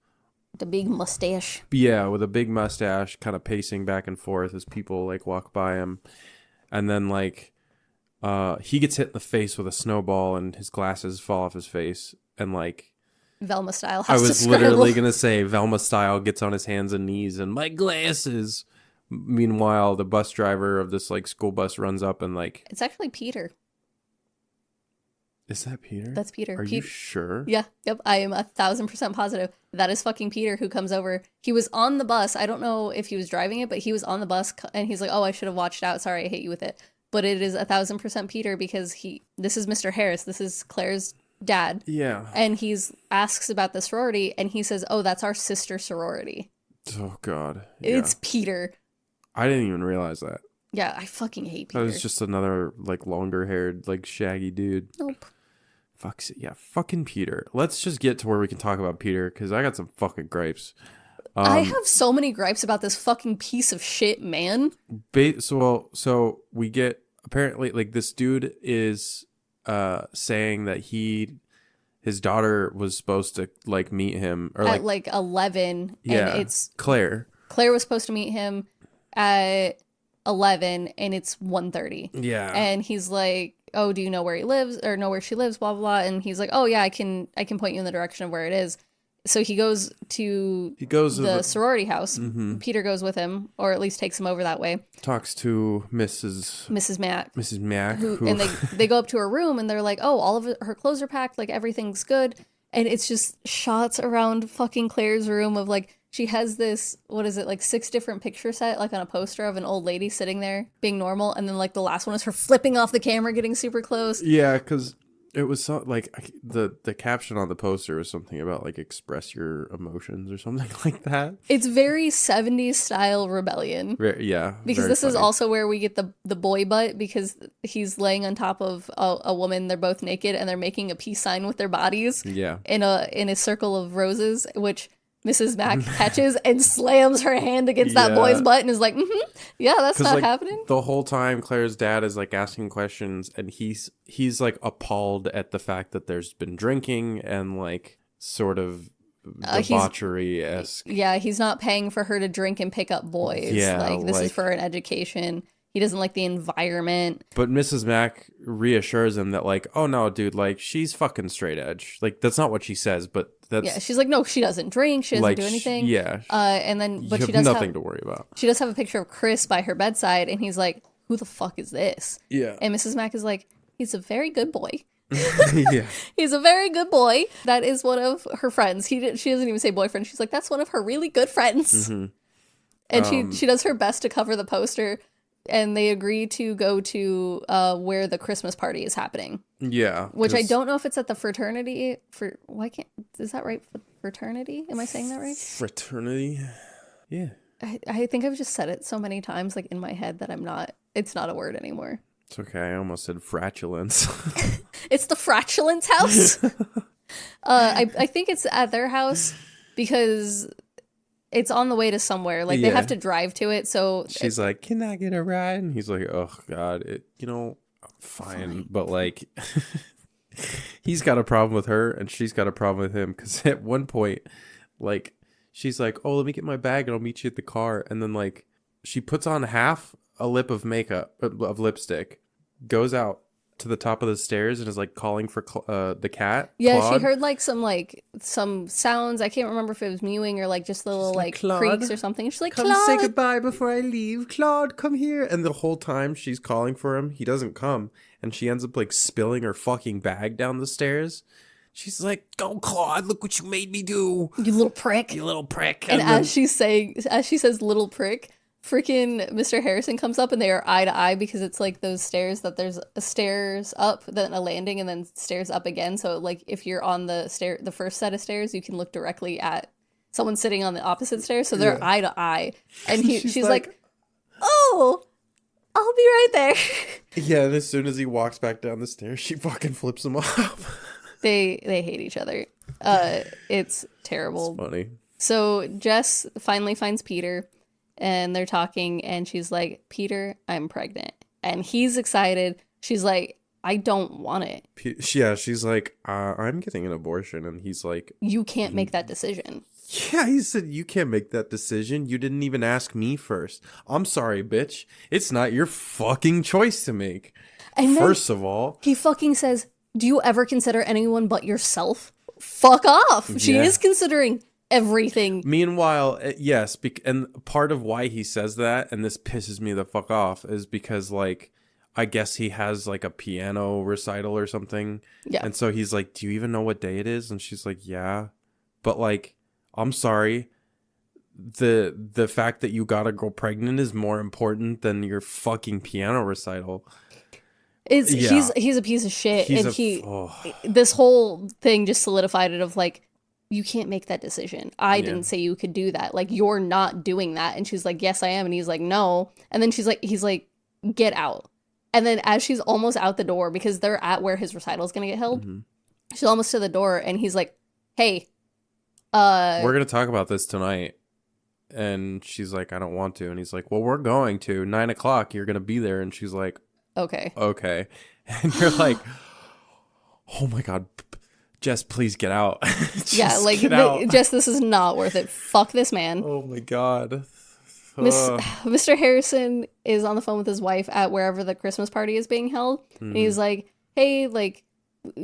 the big mustache. yeah, with a big mustache, kind of pacing back and forth as people like walk by him, and then like he gets hit in the face with a snowball, and his glasses fall off his face, and like Velma style. I Has to was scramble. literally gonna say Velma style gets on his hands and knees and my glasses. Meanwhile, the bus driver of this like school bus runs up and like, It's actually Peter. is that Peter? That's Peter. Are you sure? Yeah, yep. I am 1,000% positive. That is fucking Peter who comes over. He was on the bus. I don't know if he was driving it, but he was on the bus and he's like, oh, I should have watched out. Sorry, I hit you with it. But it is 1,000% Peter because this is Mr. Harris. This is Claire's dad. Yeah. And asks about the sorority and he says, oh, that's our sister sorority. Oh God. Yeah. It's Peter. I didn't even realize that. Yeah, I fucking hate Peter. That was just another like longer haired, like shaggy dude. Nope. Fucking Peter. Let's just get to where we can talk about Peter because I got some fucking gripes. I have so many gripes about this fucking piece of shit, man. So we get apparently like this dude is saying that his daughter was supposed to like meet him or At like 11, yeah, and it's Claire was supposed to meet him at 11 and it's 1:30. Yeah. And he's like, oh, do you know where he lives or know where she lives, blah blah blah. And he's like, oh yeah, I can point you in the direction of where it is. So he goes to the sorority house. Mm-hmm. Peter goes with him, or at least takes him over that way. Talks to Mrs. Mack, who... and they go up to her room and they're like, oh, all of her clothes are packed, like everything's good. And it's just shots around fucking Claire's room of like, she has this, what is it, like 6 different picture set, like on a poster of an old lady sitting there being normal. And then like the last one is her flipping off the camera, getting super close. Yeah, because it was so, like the caption on the poster was something about like express your emotions or something like that. It's very 70s style rebellion. Yeah. Because this is also where we get the boy butt, because he's laying on top of a woman. They're both naked and they're making a peace sign with their bodies. Yeah. In a circle of roses, which Mrs. Mack catches and slams her hand against that boy's butt and is like, yeah, that's not like, happening. The whole time Claire's dad is like asking questions and he's like appalled at the fact that there's been drinking and like sort of debauchery-esque. Yeah, he's not paying for her to drink and pick up boys. Yeah, like this is for an education. He doesn't like the environment. But Mrs. Mack reassures him that like, oh no, dude, like she's fucking straight edge. Like that's not what she says, but that's she's like, no, she doesn't drink, she doesn't like, do anything. Yeah. And then but you she have does nothing to worry about. She does have a picture of Chris by her bedside, and he's like, who the fuck is this? Yeah. And Mrs. Mack is like, he's a very good boy. Yeah. He's a very good boy. That is one of her friends. She doesn't even say boyfriend. She's like, that's one of her really good friends. Mm-hmm. And she does her best to cover the poster. And they agree to go to where the Christmas party is happening. Yeah. Which I don't know if it's at the fraternity. Is that right? Fraternity? Am I saying that right? Fraternity? Yeah. I think I've just said it so many times like in my head that it's not a word anymore. It's okay. I almost said fratulence. It's the fratulence house. I think it's at their house because it's on the way to somewhere. Like they have to drive to it. So she's like, "Can I get a ride?" And he's like, "Oh God, fine." But like, he's got a problem with her, and she's got a problem with him. Because at one point, like, she's like, "Oh, let me get my bag, and I'll meet you at the car." And then like, she puts on half a lip of makeup of lipstick, goes out to the top of the stairs and is like calling for the cat. Yeah, Claude. she heard like some sounds. I can't remember if it was mewing or like just little like creaks or something. She's like, come Claude, say goodbye before I leave. Claude, come here. And the whole time she's calling for him, he doesn't come, and she ends up like spilling her fucking bag down the stairs. She's like, "Go, Claude! Look what you made me do, you little prick! You little prick!" And as she says, "Little prick," freaking Mr. Harrison comes up and they are eye to eye because it's like those stairs that there's a stairs up, then a landing, and then stairs up again. So like if you're on the first set of stairs, you can look directly at someone sitting on the opposite stairs. So they're eye to eye, and she's like, "Oh, I'll be right there." Yeah, and as soon as he walks back down the stairs, she fucking flips him off. They hate each other. It's terrible. It's funny. So Jess finally finds Peter. And they're talking, and she's like, "Peter, I'm pregnant." And he's excited. She's like, "I don't want it." Yeah, she's like, I'm getting an abortion. And he's like, "You can't make that decision." Yeah, he said, "You can't make that decision. You didn't even ask me first. I'm sorry, bitch. It's not your fucking choice to make." And first of all, he fucking says, "Do you ever consider anyone but yourself?" Fuck off. She is considering everything. Meanwhile, yes, and part of why he says that, and this pisses me the fuck off, is because, like, I guess he has, like, a piano recital or something. Yeah. And so he's like, "Do you even know what day it is?" And she's like, "Yeah." But, like, I'm sorry. The fact that you got a girl pregnant is more important than your fucking piano recital. He's a piece of shit. This whole thing just solidified it of, like, you can't make that decision. I didn't say you could do that. Like, you're not doing that. And she's like, "Yes, I am." And he's like, "No." And then he's like, "Get out." And then as she's almost out the door, because they're at where his recital is going to get held, she's almost to the door. And he's like, "Hey, we're going to talk about this tonight." And she's like, "I don't want to." And he's like, "Well, we're going to. 9:00, you're going to be there." And she's like, Okay. And you're like, "Oh my God, Jess, please get out." Yeah, like, Jess, this is not worth it. Fuck this man. Oh my God. Mr. Harrison is on the phone with his wife at wherever the Christmas party is being held. And he's like, "Hey, like,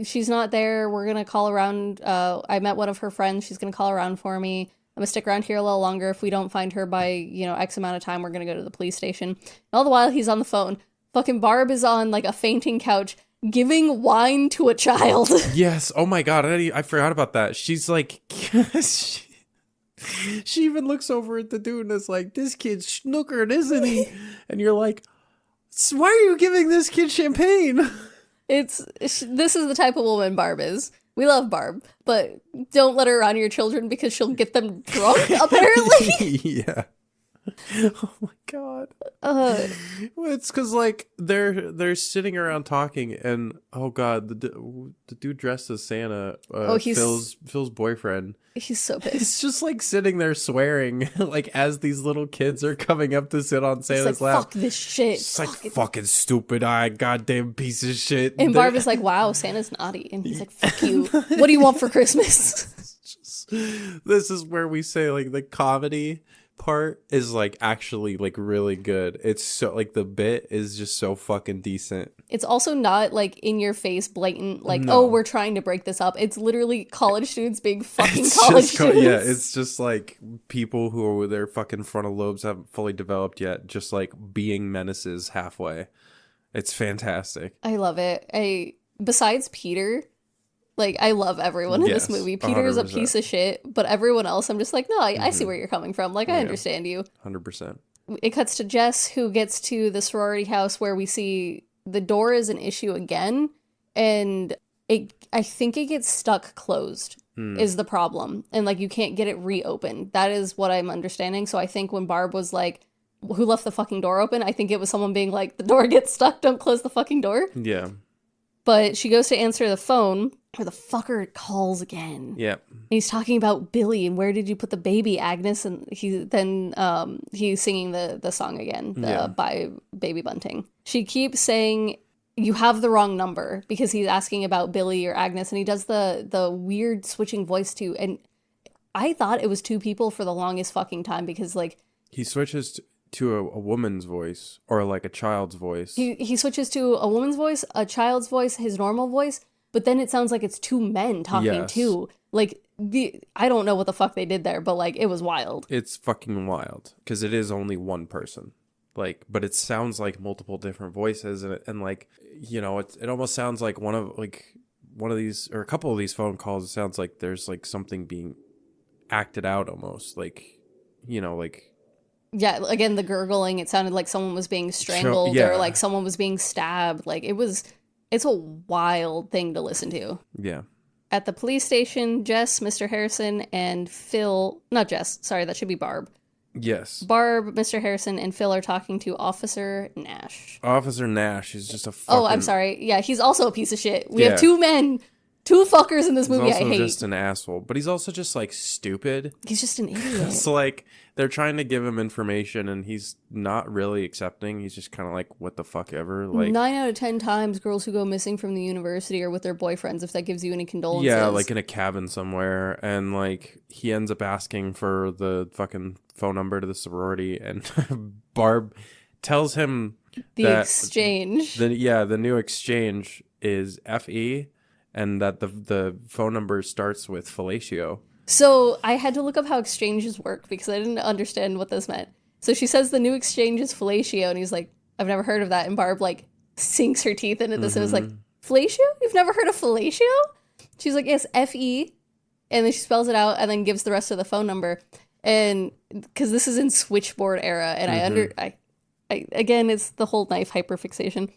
she's not there. We're going to call around. I met one of her friends. She's going to call around for me. I'm going to stick around here a little longer. If we don't find her by, X amount of time, we're going to go to the police station." And all the while he's on the phone. Fucking Barb is on, like, a fainting couch giving wine to a child. Yes. Oh my God. I forgot about that. She's like, she even looks over at the dude and is like, "This kid's snookered, isn't he?" And you're like, "Why are you giving this kid champagne?" This is the type of woman Barb is. We love Barb, but don't let her around your children because she'll get them drunk, apparently. Yeah. Oh my God. Well, it's because, like, they're sitting around talking, and oh God, the dude dressed as Santa, Phil's boyfriend. He's so pissed. He's just, like, sitting there swearing, like, as these little kids are coming up to sit on Santa's lap. Fuck this shit. It's like, "Fucking stupid eye, goddamn piece of shit." And Barb is like, "Wow, Santa's naughty," and he's like, "Fuck you. What do you want for Christmas?" This is where we say, like, the comedy part is, like, actually, like, really good. It's so, like, the bit is just so fucking decent. It's also not, like, in your face blatant, like, "Oh, we're trying to break this up." It's literally college students being fucking college students. Yeah, it's just like people who their fucking frontal lobes haven't fully developed yet, just, like, being menaces halfway. It's fantastic. I love it. Besides Peter, like, I love everyone in this movie. Peter is a piece of shit, but everyone else, I'm just like, no, I see where you're coming from. Like, I understand you. 100%. It cuts to Jess, who gets to the sorority house where we see the door is an issue again, and I think it gets stuck closed is the problem. And, like, you can't get it reopened. That is what I'm understanding. So I think when Barb was like, "Who left the fucking door open?" I think it was someone being like, "The door gets stuck, don't close the fucking door." Yeah. But she goes to answer the phone, where the fucker calls again. Yep. And he's talking about Billy and where did you put the baby, Agnes? And he's singing the song again, by Baby Bunting. She keeps saying, "You have the wrong number," because he's asking about Billy or Agnes, and he does the weird switching voice too. And I thought it was two people for the longest fucking time because, like, he switches to a woman's voice or, like, a child's voice. He switches to a woman's voice, a child's voice, his normal voice, but then it sounds like it's two men talking too. Like, I don't know what the fuck they did there, but, like, it was wild. It's fucking wild because it is only one person. Like, but it sounds like multiple different voices, and like, it almost sounds like one of these or a couple of these phone calls. It sounds like there's, like, something being acted out almost, like, like Yeah, again, the gurgling, it sounded like someone was being strangled or like someone was being stabbed. Like it's a wild thing to listen to. Yeah. At the police station, Jess, Mr. Harrison, and Phil, not Jess, sorry, that should be Barb. Yes. Barb, Mr. Harrison, and Phil are talking to Officer Nash. Officer Nash is just a fucking... Oh, I'm sorry. Yeah, he's also a piece of shit. We have two men, two fuckers in this movie I hate. He's also just an asshole, but he's also just, like, stupid. He's just an idiot. It's like, they're trying to give him information, and he's not really accepting. He's just kind of like, what the fuck ever. Like 9 out of 10 times, girls who go missing from the university are with their boyfriends, if that gives you any condolences. Yeah, like in a cabin somewhere, and, like, he ends up asking for the fucking phone number to the sorority, and Barb tells him the exchange. The new exchange is FE, and that the phone number starts with fellatio. So I had to look up how exchanges work because I didn't understand what this meant. So she says the new exchange is fellatio, and he's like, I've never heard of that. And Barb like sinks her teeth into this and was like, fellatio? You've never heard of fellatio? She's like, yes, FE. And then she spells it out and then gives the rest of the phone number. And because this is in switchboard era, and I again, it's the whole knife hyperfixation.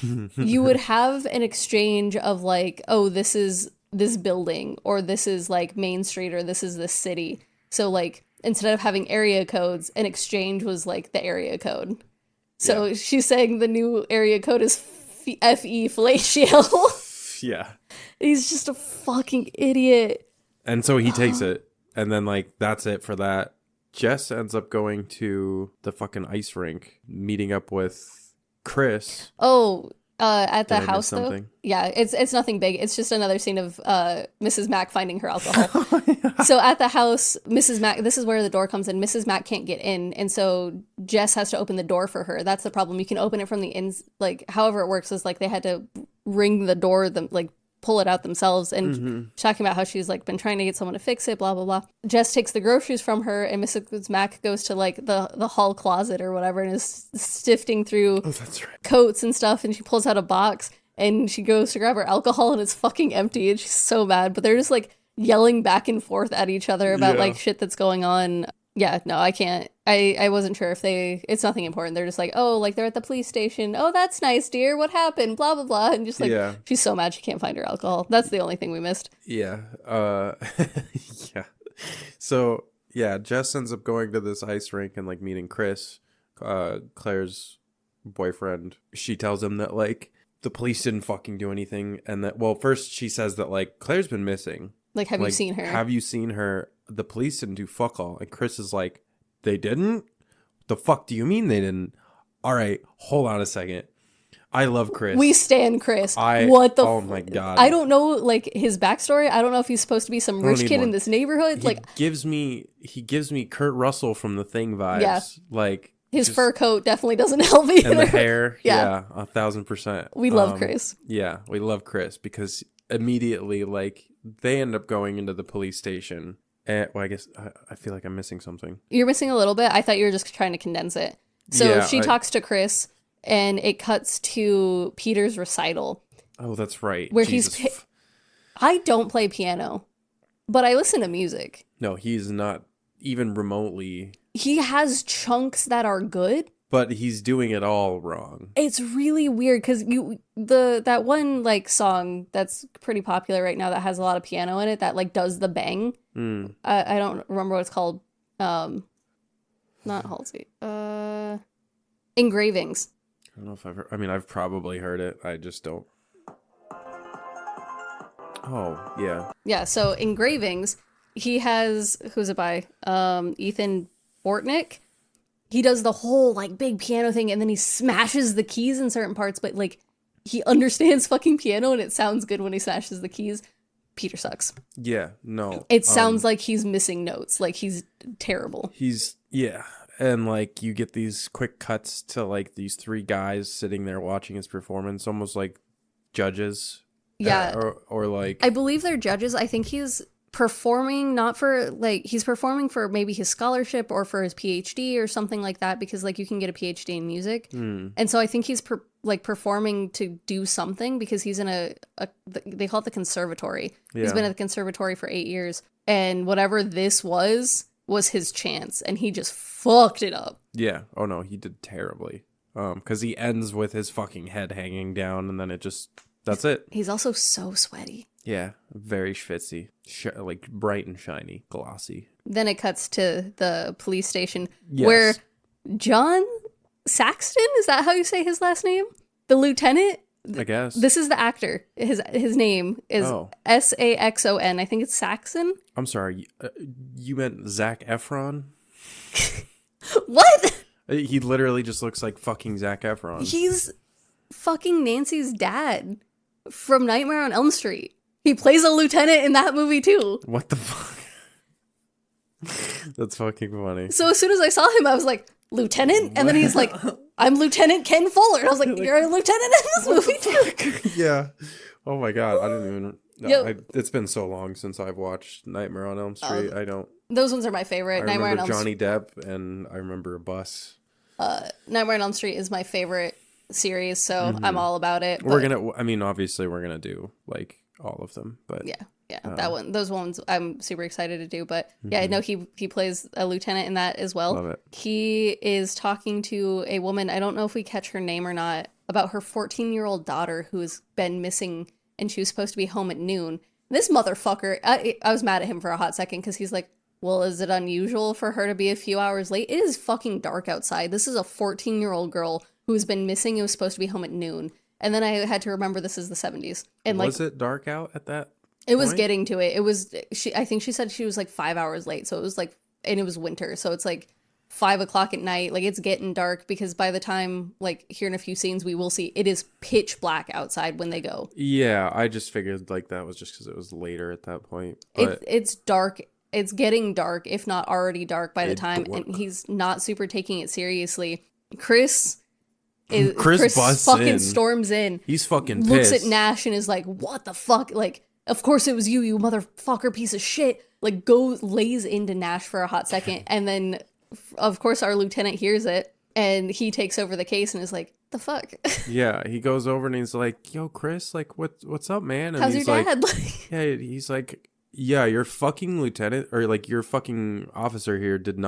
You would have an exchange of like, oh, this is this building, or this is like Main Street, or this is this city. So like instead of having area codes, an exchange was like the area code. So she's saying the new area code is FE fellatio. Yeah. He's just a fucking idiot. And so he takes it, and then like that's it for that. Jess ends up going to the fucking ice rink, meeting up with Chris. Oh, at the Did I miss house though. something? Yeah, it's nothing big. It's just another scene of Mrs. Mack finding her alcohol. So at the house, Mrs. Mack, this is where the door comes in. Mrs. Mack can't get in, and so Jess has to open the door for her. That's the problem. You can open it from the ins, like however it works is like they had to ring the door, like pull it out themselves. And she's talking about how she's like been trying to get someone to fix it, blah blah blah. Jess takes the groceries from her, and Mrs. Mack goes to like the hall closet or whatever, and is sifting through coats and stuff, and she pulls out a box and she goes to grab her alcohol, and it's fucking empty, and she's so mad. But they're just like yelling back and forth at each other about like shit that's going on. Yeah, no, I can't. I wasn't sure if it's nothing important. They're just like, oh, like they're at the police station. Oh, that's nice, dear. What happened? Blah, blah, blah. And just like, she's so mad she can't find her alcohol. That's the only thing we missed. Yeah. Yeah. So, yeah, Jess ends up going to this ice rink and like meeting Chris, Claire's boyfriend. She tells him that like the police didn't fucking do anything. And that, well, first she says that like Claire's been missing. Like, have you seen her? Have you seen her? The police didn't do fuck all. And Chris is like, they didn't? The fuck do you mean they didn't? All right, hold on a second. I love Chris. We stan Chris. Oh my God. I don't know like his backstory. I don't know if he's supposed to be some rich kid in this neighborhood. He gives me Kurt Russell from The Thing vibes. Yeah. Like his fur coat definitely doesn't help either. And the hair. Yeah, 1,000%. We love Chris. Yeah, we love Chris because immediately like they end up going into the police station. Well, I guess I feel like I'm missing something. You're missing a little bit. I thought you were just trying to condense it. So she talks to Chris, and it cuts to Peter's recital. Oh, that's right. Where I don't play piano, but I listen to music. No, he's not even remotely. He has chunks that are good. But he's doing it all wrong. It's really weird because that one like song that's pretty popular right now that has a lot of piano in it that like does the bang. I don't remember what it's called. Not Halsey. Engravings. I don't know if I've heard. I mean, I've probably heard it. I just don't. Oh yeah. Yeah. So Engravings. He has who's it by? Ethan Bortnick. He does the whole like big piano thing, and then he smashes the keys in certain parts, but like he understands fucking piano and it sounds good when he smashes the keys. Peter sucks. Yeah, no. It sounds like he's missing notes. Like he's terrible. And like you get these quick cuts to like these three guys sitting there watching his performance, almost like judges. Yeah. Or like I believe they're judges. I think he's performing he's performing for maybe his scholarship or for his PhD or something like that, because like you can get a PhD in music. And so I think he's performing to do something because he's in they call it the conservatory. He's been at the conservatory for 8 years, and whatever this was was his chance, and he just fucked it up. Yeah. Oh no, he did terribly. Because he ends with his fucking head hanging down, and then that's it. He's also so sweaty. Yeah, very schwitzy, like bright and shiny, glossy. Then it cuts to the police station Yes. where John Saxton, is that how you say his last name? The lieutenant? I guess. This is the actor. His name is Saxon. I think it's Saxon. I'm sorry. You meant Zac Efron? What? He literally just looks like fucking Zac Efron. He's fucking Nancy's dad from Nightmare on Elm Street. He plays a lieutenant in that movie too. What the fuck? That's fucking funny. So as soon as I saw him, I was like, Lieutenant? And then he's like, I'm Lieutenant Ken Fuller. And I was like, you're a lieutenant in this movie too. Yeah. Oh my god. I didn't even. No, Yep. it's been so long since I've watched Nightmare on Elm Street. I don't. Those ones are my I favorite. Nightmare on remember Elm Johnny Depp, and I remember a bus. Nightmare on Elm Street is my favorite series, so I'm all about it. We're gonna. I mean, obviously, we're gonna do like all of them, but Yeah, those ones I'm super excited to do. But yeah, I know he plays a lieutenant in that as well. Love it. He is talking to a woman, I don't know if we catch her name or not, about her 14-year-old daughter who has been missing, and she was supposed to be home at noon. This motherfucker, I was mad at him for a hot second because he's like, well, is it unusual for her to be a few hours late? It is fucking dark outside. This is a 14-year-old girl who has been missing and was supposed to be home at noon. And then I had to remember this is the 70s. And was it dark out at that? It was getting to it. It was I think she said she was like 5 hours late. So it was like, and it was winter. So it's like 5 o'clock at night. Like it's getting dark because by the time, like here in a few scenes, we will see it is pitch black outside when they go. Yeah, I just figured like that was just because it was later at that point. But It's dark. It's getting dark, if not already dark by the time. And he's not super taking it seriously. Chris busts fucking in. storms in. He's fucking looks pissed. at Nash and is like, what the fuck? Like, of course it was you, you motherfucker piece of shit. Like, lays into Nash for a hot second. And then, of course, our lieutenant hears it. And he takes over the case and is like, the fuck? Yeah, he goes over and he's like, yo, Chris, like, what's up, man? And How's he's your dad? like, yeah, he's like, yeah, your fucking lieutenant, or like your fucking officer here didn't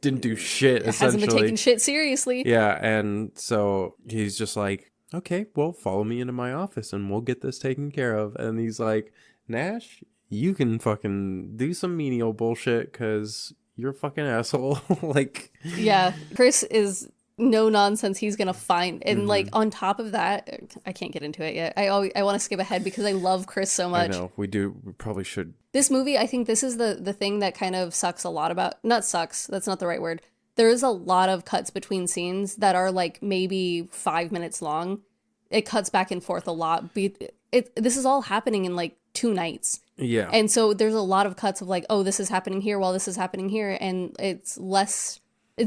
do shit, essentially. Hasn't been taking shit seriously. Yeah, and so he's just like, okay, well, follow me into my office and we'll get this taken care of. And he's like, Nash, you can fucking do some menial bullshit because you're a fucking asshole. Like, yeah, Chris is no nonsense. He's gonna find, and like on top of that, I can't get into it yet. I want to skip ahead because I love Chris so much. I know we do. We probably should. This movie, I think this is the thing that kind of sucks a lot about. Not sucks. That's not the right word. There is a lot of cuts between scenes that are like maybe 5 minutes long. It cuts back and forth a lot. This is all happening in like 2 nights. Yeah. And so there's a lot of cuts of like, oh, this is happening here while this is happening here. And it's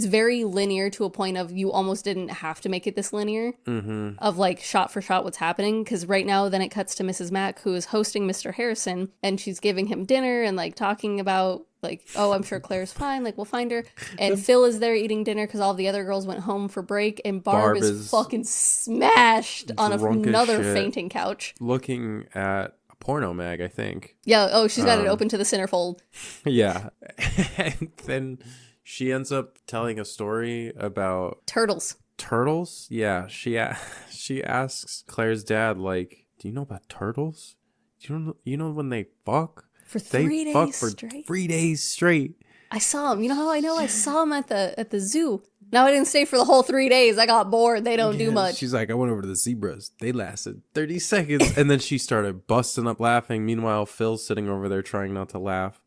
very linear to a point of you almost didn't have to make it this linear of like shot for shot what's happening. Because right now then it cuts to Mrs. Mack, who is hosting Mr. Harrison, and she's giving him dinner and like talking about like, oh, I'm sure Claire's fine. Like, we'll find her. And Phil is there eating dinner because all the other girls went home for break. And Barb is fucking smashed on another fainting couch. Looking at a porno mag, I think. Yeah. Oh, she's got it open to the centerfold. Yeah. And then she ends up telling a story about Turtles. Yeah. She asks Claire's dad, like, do you know about turtles? You know when they fuck? For 3 days fuck for straight. 3 days straight. I saw him. You know how I know? I saw him at the zoo. Now I didn't stay for the whole 3 days. I got bored. They don't do much. She's like, I went over to the zebras. They lasted 30 seconds. And then she started busting up laughing. Meanwhile, Phil's sitting over there trying not to laugh.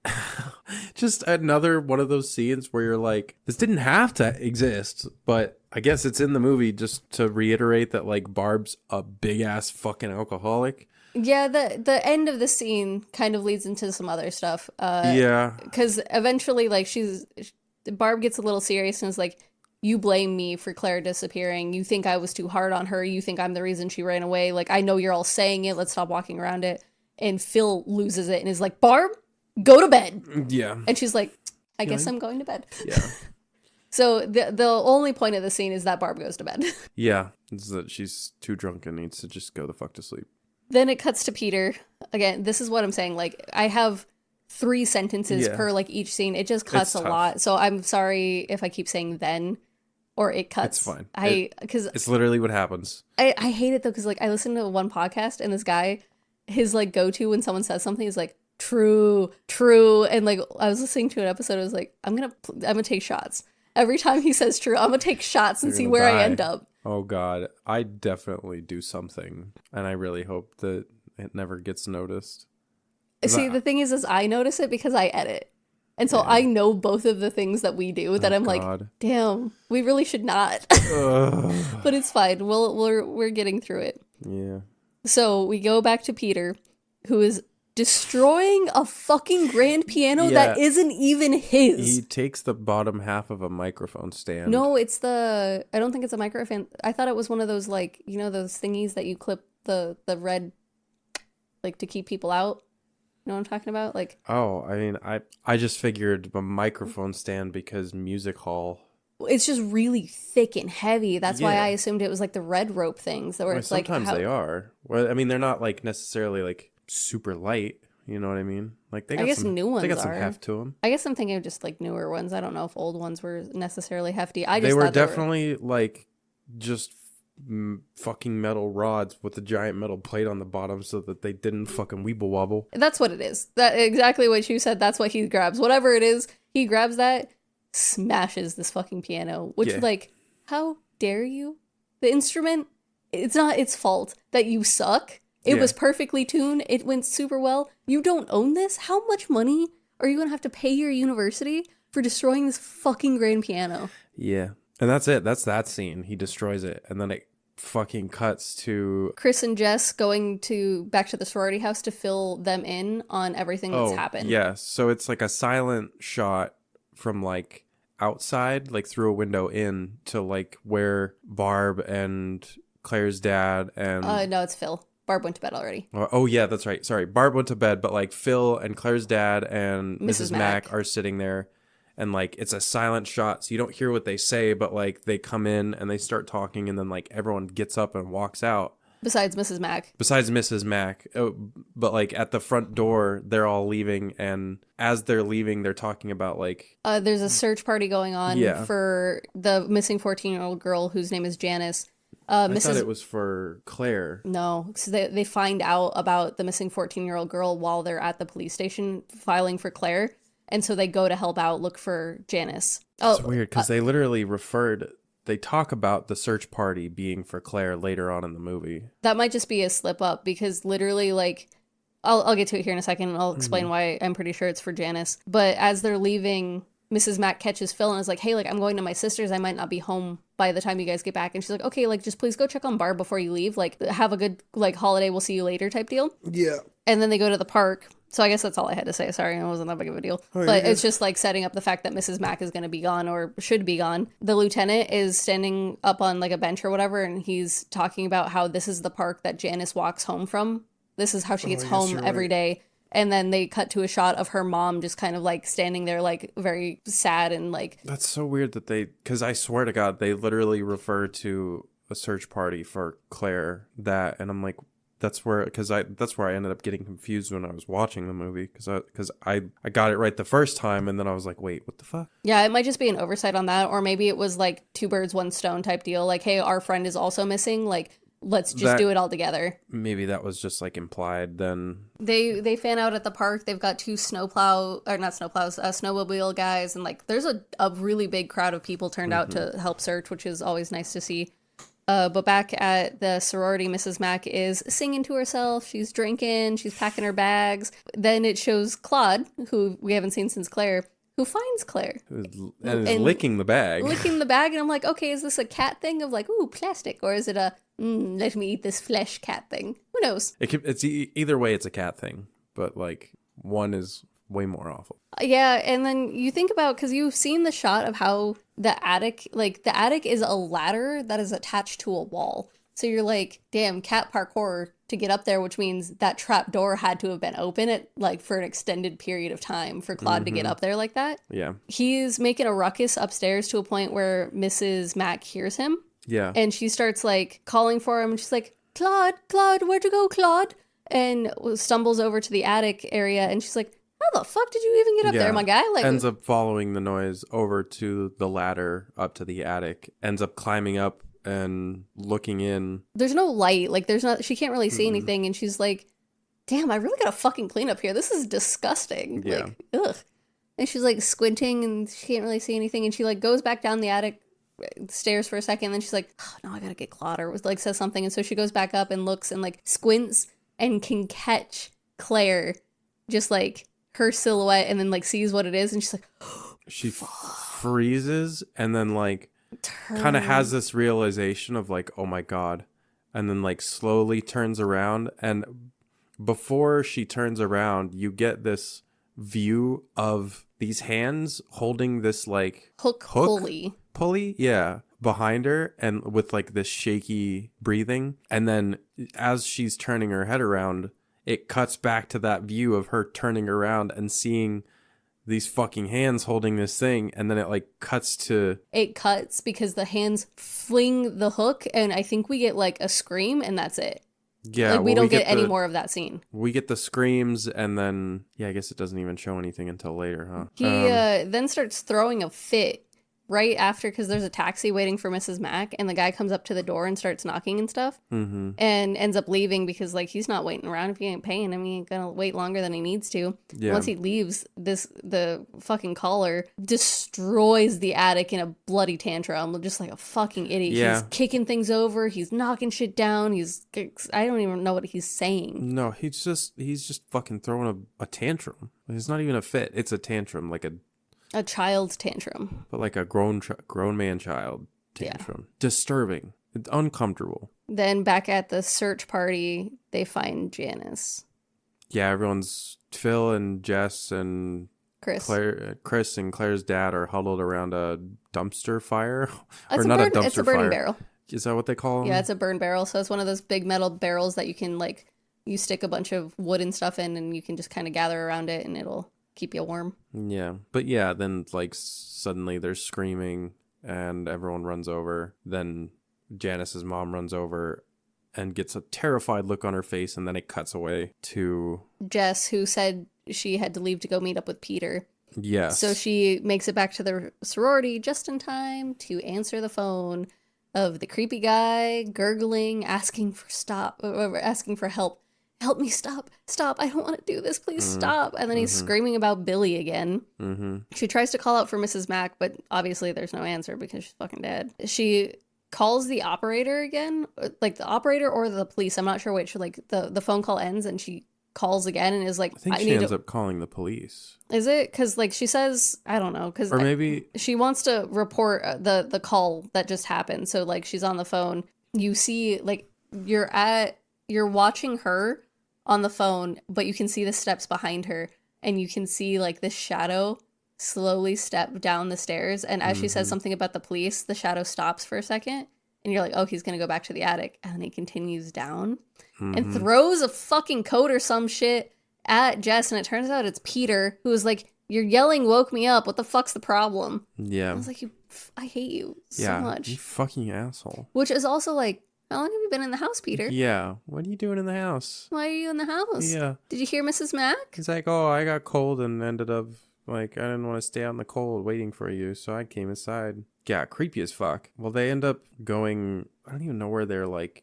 Just another one of those scenes where you're like, this didn't have to exist, but I guess it's in the movie just to reiterate that like Barb's a big ass fucking alcoholic. Yeah, the end of the scene kind of leads into some other stuff. Yeah. Because eventually, like, Barb gets a little serious and is like, you blame me for Claire disappearing. You think I was too hard on her. You think I'm the reason she ran away. Like, I know you're all saying it. Let's stop walking around it. And Phil loses it and is like, Barb, go to bed. Yeah. And she's like, I guess I'm going to bed. Yeah. So the only point of the scene is that Barb goes to bed. Yeah. It's that she's too drunk and needs to just go the fuck to sleep. Then it cuts to Peter. Again, this is what I'm saying. Like, I have 3 sentences per like each scene. It just cuts a lot. So I'm sorry if I keep saying then or it cuts. It's fine. Because it's literally what happens. I hate it though, because like I listened to one podcast and this guy, his like go-to when someone says something is like true, and like I was listening to an episode, I was like, I'm gonna take shots every time he says true. I'm gonna take shots and see where I end up. Oh god, I definitely do something, and I really hope that it never gets noticed. See, the thing is I notice it because I edit, and so I know both of the things that we do that I'm like, damn, we really should not. But it's fine. We're getting through it. Yeah. So we go back to Peter, who is destroying a fucking grand piano that isn't even his. He takes the bottom half of a microphone stand. No, I don't think it's a microphone. I thought it was one of those, like, you know, those thingies that you clip the red, like, to keep people out. You know what I'm talking about? Like, oh, I mean, I just figured a microphone stand because music hall. It's just really thick and heavy. That's why I assumed it was like the red rope things that were it's like sometimes they are. Well, I mean, they're not like necessarily like super light. You know what I mean? Like they got new ones. They got some heft to them. I guess I'm thinking of just like newer ones. I don't know if old ones were necessarily hefty. They were definitely like just fucking metal rods with a giant metal plate on the bottom so that they didn't fucking weeble wobble. That's what it is. That exactly what you said. That's what he grabs. Whatever it is, he grabs that, smashes this fucking piano. Which like, how dare you? The instrument, it's not its fault that you suck. It was perfectly tuned. It went super well. You don't own this? How much money are you going to have to pay your university for destroying this fucking grand piano? Yeah. And that's it. That's that scene. He destroys it. And then it fucking cuts to Chris and Jess going back to the sorority house to fill them in on everything that's happened. Yeah. So it's like a silent shot from like outside, like through a window in to like where Barb and Claire's dad and... no, it's Phil. Barb went to bed already. Oh, yeah, that's right. Sorry. Barb went to bed, but like Phil and Claire's dad and Mrs. Mack are sitting there. And like it's a silent shot, so you don't hear what they say, but like they come in and they start talking, and then like everyone gets up and walks out. Besides Mrs. Mack. But like at the front door, they're all leaving, and as they're leaving, they're talking about like there's a search party going on for the missing 14-year-old girl whose name is Janice. I thought it was for Claire. No, because they find out about the missing 14-year-old girl while they're at the police station filing for Claire. And so they go to help out, look for Janice. It's weird because they literally they talk about the search party being for Claire later on in the movie. That might just be a slip up because literally, like, I'll get to it here in a second. I'll explain why I'm pretty sure it's for Janice. But as they're leaving, Mrs. Mack catches Phil and is like, hey, like, I'm going to my sister's. I might not be home by the time you guys get back. And she's like, okay, like, just please go check on Barb before you leave. Like, have a good, like, holiday. We'll see you later type deal. Yeah. And then they go to the park. So I guess that's all I had to say. Sorry, it wasn't that big of a deal. But it's just like setting up the fact that Mrs. Mack is going to be gone or should be gone. The lieutenant is standing up on like a bench or whatever, and he's talking about how this is the park that Janice walks home from. This is how she gets home every day. And then they cut to a shot of her mom just kind of like standing there like very sad and like... That's so weird that because I swear to God, they literally refer to a search party for Claire and I'm like... That's where I ended up getting confused when I was watching the movie because I got it right the first time and then I was like, wait, what the fuck? Yeah, it might just be an oversight on that, or maybe it was like 2 birds, 1 stone type deal. Like, hey, our friend is also missing. Like, let's just do it all together. Maybe that was just like implied. Then they fan out at the park. They've got 2 snowmobile guys, and like there's a really big crowd of people turned out to help search, which is always nice to see. But back at the sorority, Mrs. Mack is singing to herself. She's drinking. She's packing her bags. Then it shows Claude, who we haven't seen since Claire, who finds Claire. And is licking the bag. Licking the bag. And I'm like, okay, is this a cat thing of like, ooh, plastic? Or is it a, let me eat this flesh cat thing? Who knows? It's either way, it's a cat thing. But like, one is way more awful. Yeah, and then you think about, because you've seen the shot of how the attic is a ladder that is attached to a wall. So you're like, damn, cat parkour to get up there, which means that trap door had to have been open for an extended period of time for Claude to get up there like that. Yeah. He's making a ruckus upstairs to a point where Mrs. Mack hears him. Yeah. And she starts like calling for him, and she's like, Claude, where'd you go, Claude? And stumbles over to the attic area, and she's like, How the fuck did you even get up there, my guy? Like, ends up following the noise over to the ladder up to the attic, ends up climbing up and looking in. there's no light. Like, there's not. She can't really see anything, and she's like, "Damn, I really gotta fucking clean up here. This is disgusting." Yeah. Like, ugh. And she's like squinting, and she can't really see anything, and she like goes back down the attic stairs for a second, and then she's like, "Oh no, I gotta get Claude," or like says something, and so she goes back up and looks and like squints and can catch Claire, just like her silhouette, and then like sees what it is, and she's like, She freezes and then like kind of has this realization of like, oh my God, and then like slowly turns around, and before she turns around you get this view of these hands holding this like hook pulley, yeah, behind her, and with like this shaky breathing, and then as she's turning her head around, it cuts back to that view of her turning around and seeing these fucking hands holding this thing, and then it like cuts because the hands fling the hook, and I think we get like a scream, and that's it. Yeah, like we don't get any more of that scene. We get the screams, and then I guess it doesn't even show anything until later, huh? He then starts throwing a fit right after, because there's a taxi waiting for Mrs. Mack, and the guy comes up to the door and starts knocking and stuff, and ends up leaving because like he's not waiting around. If he ain't paying him, he ain't gonna wait longer than he needs to. Yeah. Once he leaves, the fucking caller destroys the attic in a bloody tantrum, just like a fucking idiot. Yeah. He's kicking things over, he's knocking shit down, I don't even know what he's saying. No, he's just fucking throwing a tantrum. It's not even a fit, it's a tantrum, like a child's tantrum, but like a grown man child tantrum. Yeah. Disturbing. It's uncomfortable. Then back at the search party, they find Janice. Yeah, Phil and Jess and Chris and Claire's dad are huddled around a dumpster fire. It's a burning barrel. Is that what they call them? Yeah, it's a burn barrel. So it's one of those big metal barrels that you can like, you stick a bunch of wood and stuff in, and you can just kind of gather around it, and it'll keep you warm. Yeah. But yeah, then like suddenly they're screaming and everyone runs over. Then Janice's mom runs over and gets a terrified look on her face, and then it cuts away to Jess, who said she had to leave to go meet up with Peter. Yes. So she makes it back to the sorority just in time to answer the phone of the creepy guy gurgling, asking for help. Help me, stop, I don't want to do this, please stop. And then he's screaming about Billy again. She tries to call out for Mrs. Mack, but obviously there's no answer because she's fucking dead. She calls the operator again, like the operator or the police, I'm not sure which. Like the phone call ends and she calls again and is like, I think she ends up calling the police. Is it? Because like she says, I don't know, because or maybe she wants to report the call that just happened. So like she's on the phone, you see like you're watching her on the phone, but you can see the steps behind her, and you can see like this shadow slowly step down the stairs, and as she says something about the police, the shadow stops for a second, and you're like, oh, he's gonna go back to the attic, and then he continues down and throws a fucking coat or some shit at Jess, and it turns out it's Peter, who is like, your yelling woke me up, what the fuck's the problem? Yeah. I was like, I hate you so much. You fucking asshole. Which is also like, how long have you been in the house, Peter? Yeah. What are you doing in the house? Why are you in the house? Yeah. Did you hear Mrs. Mack? He's like, oh, I got cold and ended up, like, I didn't want to stay out in the cold waiting for you, so I came inside. Yeah, creepy as fuck. Well, they end up going, I don't even know where they're, like,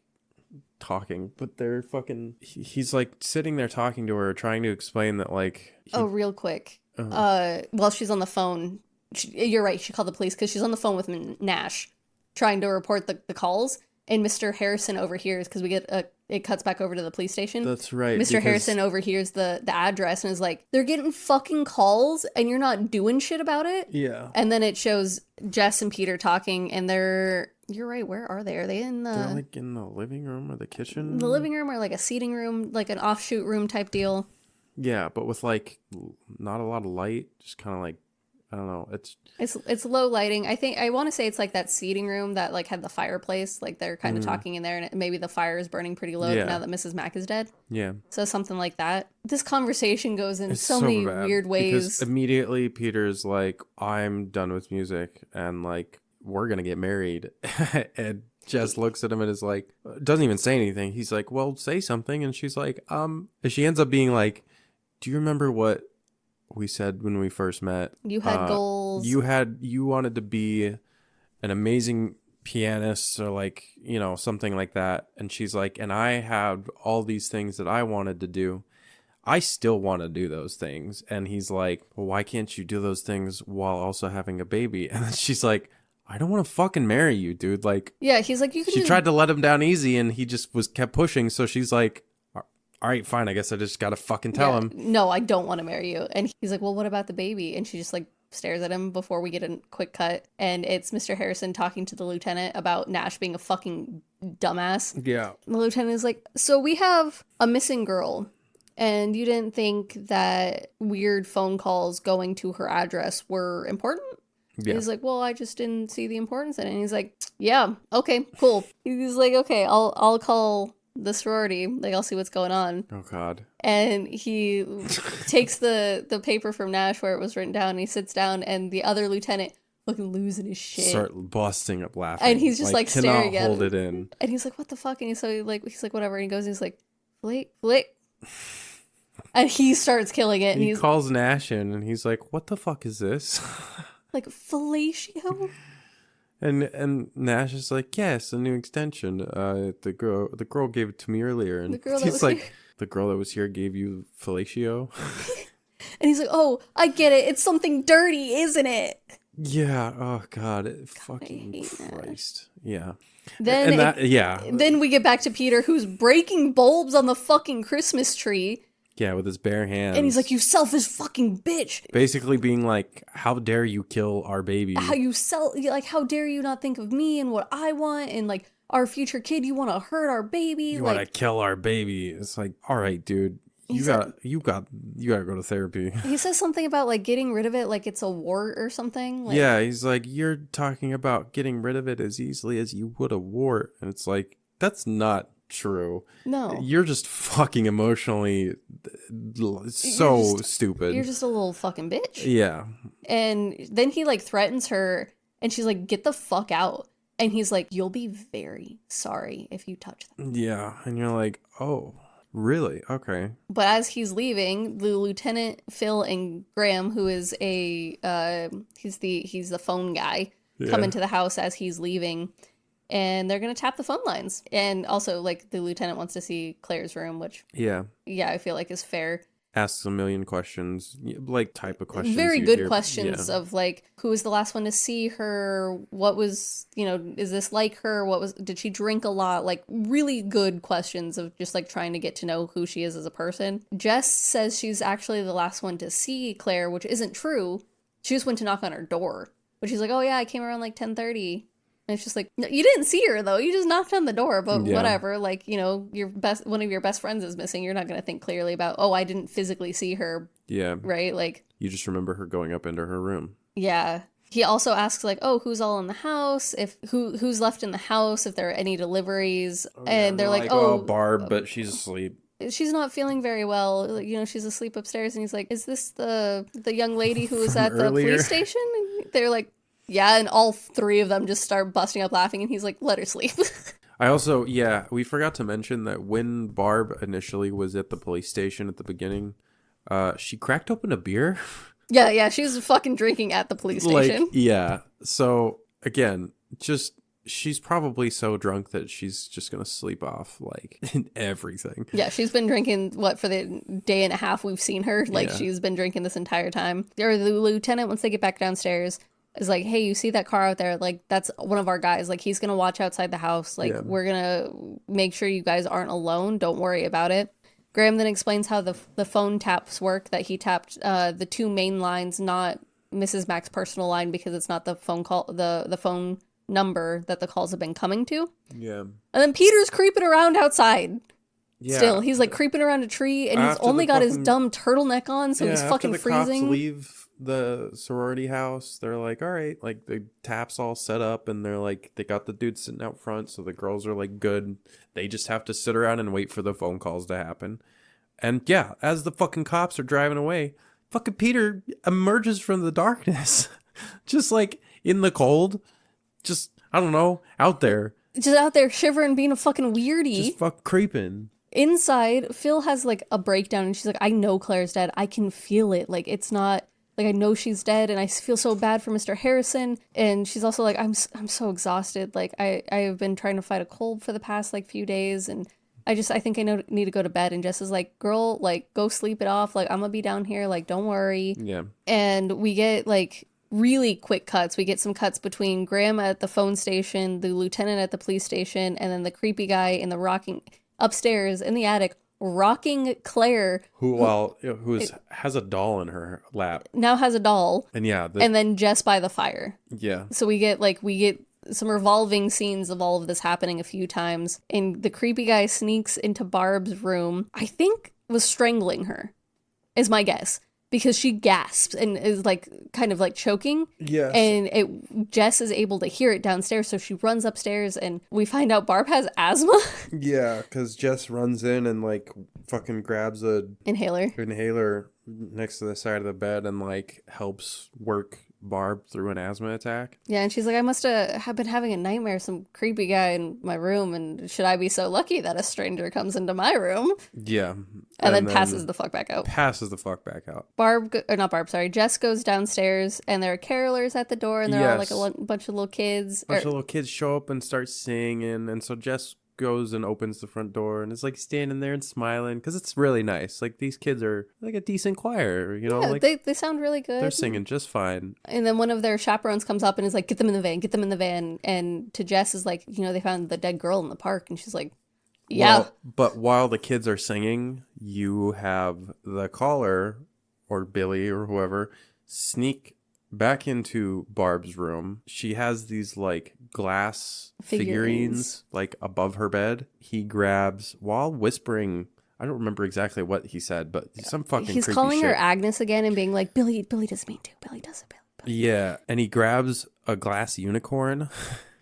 talking, but they're fucking, he's, like, sitting there talking to her, trying to explain that, like... real quick. While she's on the phone, you're right, she called the police, because she's on the phone with Nash, trying to report the calls. And Mr. Harrison overhears, because we get it cuts back over to the police station. That's right. Mr. Harrison overhears the address and is like, they're getting fucking calls and you're not doing shit about it? Yeah. And then it shows Jess and Peter talking, and you're right, where are they? Are they in the... They're like in the living room or the kitchen? The living room, or like a seating room, like an offshoot room type deal. Yeah, but with like not a lot of light, just kind of like, I don't know. It's low lighting. I want to say it's like that seating room that like had the fireplace. Like they're kind of talking in there, and maybe the fire is burning pretty low now that Mrs. Mack is dead. Yeah. So something like that. This conversation goes in so many weird ways. Because immediately Peter's like, I'm done with music, and like, we're gonna get married. And Jess looks at him and is like, doesn't even say anything. He's like, well, say something. And she's like, she ends up being like, do you remember what we said when we first met. You had goals. You wanted to be an amazing pianist or like, you know, something like that. And she's like, and I have all these things that I wanted to do. I still want to do those things. And he's like, well, why can't you do those things while also having a baby? And then she's like, I don't want to fucking marry you, dude. Like, yeah, he's like, you can. She tried to let him down easy, and he just kept pushing. So she's like, all right, fine. I guess I just gotta fucking tell him. No, I don't want to marry you. And he's like, well, what about the baby? And she just like stares at him before we get a quick cut. And it's Mr. Harrison talking to the lieutenant about Nash being a fucking dumbass. Yeah. And the lieutenant is like, so we have a missing girl. And you didn't think that weird phone calls going to her address were important? Yeah. He's like, well, I just didn't see the importance in it. And he's like, yeah, okay, cool. He's like, okay, I'll call the sorority. Like, I'll see what's going on. Oh, God. And he takes the paper from Nash where it was written down, and he sits down, and the other lieutenant fucking losing his shit. Start busting up laughing. And he's just like staring at hold him. it in. And he's like, what the fuck? And he's like whatever. And he goes, he's like, flick. And he starts killing it. And he calls Nash in, and he's like, what the fuck is this? Like, fellatio? And Nash is like, yes, a new extension. The girl gave it to me earlier. And he's like, here. The girl that was here gave you fellatio? And he's like, oh, I get it. It's something dirty, isn't it? Yeah. Oh, God. Fucking Christ. Yeah. Then we get back to Peter, who's breaking bulbs on the fucking Christmas tree. Yeah, with his bare hands. And he's like, you selfish fucking bitch. Basically being like, how dare you kill our baby? How dare you not think of me and what I want and like our future kid, you want to hurt our baby. You want to kill our baby. It's like, all right, dude. You gotta go to therapy. He says something about like getting rid of it like it's a wart or something. Like, yeah, he's like, you're talking about getting rid of it as easily as you would a wart. And it's like, that's not true. No. You're just fucking emotionally stupid. You're just a little fucking bitch. Yeah. And then he like threatens her and she's like, get the fuck out. And he's like, you'll be very sorry if you touch them. Yeah. And you're like, oh, really? Okay. But as he's leaving, the lieutenant, Phil, and Graham, who is he's the phone guy, come into the house as he's leaving. And they're going to tap the phone lines. And also, like, the lieutenant wants to see Claire's room, which... Yeah, I feel like is fair. Asks a million questions, like, type of questions. Very good questions of, like, who was the last one to see her? What was, is this like her? Did she drink a lot? Like, really good questions of just, like, trying to get to know who she is as a person. Jess says she's actually the last one to see Claire, which isn't true. She just went to knock on her door. But she's like, oh, yeah, I came around, like, 10:30. And it's just like, no, you didn't see her though. You just knocked on the door, but whatever. Like, one of your best friends is missing. You're not going to think clearly about, oh, I didn't physically see her. Yeah. Right? Like, you just remember her going up into her room. Yeah. He also asks like, oh, who's all in the house? Who's left in the house? If there are any deliveries. And they're like, oh, Barb, but she's asleep. She's not feeling very well. She's asleep upstairs. And he's like, is this the young lady who was at the police station? And they're like, yeah, and all three of them just start busting up laughing, and he's like, let her sleep. I also, we forgot to mention that when Barb initially was at the police station at the beginning, she cracked open a beer. Yeah, she was fucking drinking at the police station. Yeah, so, again, she's probably so drunk that she's just gonna sleep off, like, everything. Yeah, she's been drinking, for the day and a half we've seen her? Like, she's been drinking this entire time. Or the lieutenant, once they get back downstairs... is like, hey, you see that car out there? Like, that's one of our guys. Like, he's going to watch outside the house. Like, we're going to make sure you guys aren't alone. Don't worry about it. Graham then explains how the phone taps work, that he tapped the two main lines, not Mrs. Mack's personal line, because it's not the phone call, the phone number that the calls have been coming to. Yeah. And then Peter's creeping around outside. Yeah. Still, he's like creeping around a tree, and he's only got his dumb turtleneck on, so he's fucking freezing. Cops leave the sorority house, they're like, all right, like the tap's all set up, and they're like, they got the dude sitting out front, so the girls are like good. They just have to sit around and wait for the phone calls to happen. And yeah, as the fucking cops are driving away, fucking Peter emerges from the darkness, just like in the cold, just, I don't know, out there. Just out there shivering, being a fucking weirdie. Just creeping. inside, Phil has like a breakdown and she's like, I know Claire's dead. I can feel it. Like, it's not like I know she's dead and I feel so bad for Mr. Harrison. And she's also like, I'm so exhausted. Like, I have been trying to fight a cold for the past like few days. And I think I need to go to bed. And Jess is like, girl, like, go sleep it off. Like, I'm gonna be down here. Like, don't worry. Yeah. And we get like really quick cuts. We get some cuts between Graham at the phone station, the lieutenant at the police station, and then the creepy guy in the rocking upstairs in the attic rocking Claire, who has a doll in her lap, now has a doll, and and then Jess by the fire. Yeah. So we get some revolving scenes of all of this happening a few times, and the creepy guy sneaks into Barb's room. I think was strangling her, is my guess. Because she gasps and is like kind of like choking. Yes. And Jess is able to hear it downstairs, so she runs upstairs and we find out Barb has asthma. Yeah, because Jess runs in and like fucking grabs a inhaler next to the side of the bed and like helps work Barb through an asthma attack. Yeah, and she's like, I must have been having a nightmare, some creepy guy in my room, and should I be so lucky that a stranger comes into my room? Yeah. And then passes the fuck back out. Jess goes downstairs, and there are carolers at the door, and they're all like a bunch of little kids. A bunch of little kids show up and start singing, and so Jess goes and opens the front door and is like standing there and smiling because it's really nice. Like, these kids are like a decent choir, you know. Yeah, like they sound really good. They're singing just fine. And then one of their chaperones comes up and is like, get them in the van. And to Jess is like, they found the dead girl in the park. And she's like, yeah. Well, but while the kids are singing, you have the caller or Billy or whoever sneak back into Barb's room. She has these like glass figurines like above her bed. He grabs, while whispering, I don't remember exactly what he said, but some fucking he's creepy calling shit. her Agnes again and being like, Billy does me too. Billy does it. Billy. Yeah, and he grabs a glass unicorn.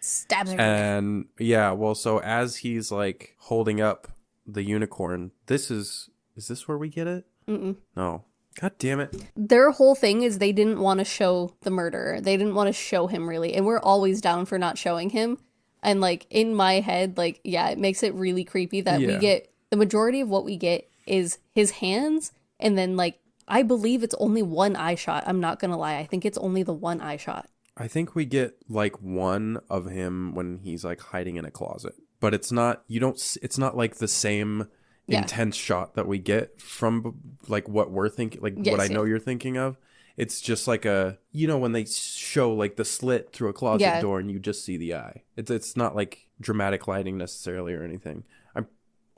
Stabs her. And so as he's like holding up the unicorn, is this where we get it? Mm-mm. No. God damn it. Their whole thing is they didn't want to show the murderer. They didn't want to show him, really. And we're always down for not showing him. And, like, in my head, like, yeah, it makes it really creepy that we get... The majority of what we get is his hands. And then, like, I believe it's only one eye shot. I'm not going to lie. I think it's only the one eye shot. I think we get, like, one of him when he's, like, hiding in a closet. But it's not... It's not, like, the same... intense shot that we get from like what we're thinking, like what I know you're thinking of. It's just like a, when they show like the slit through a closet door and you just see the eye. It's not like dramatic lighting necessarily or anything. I'm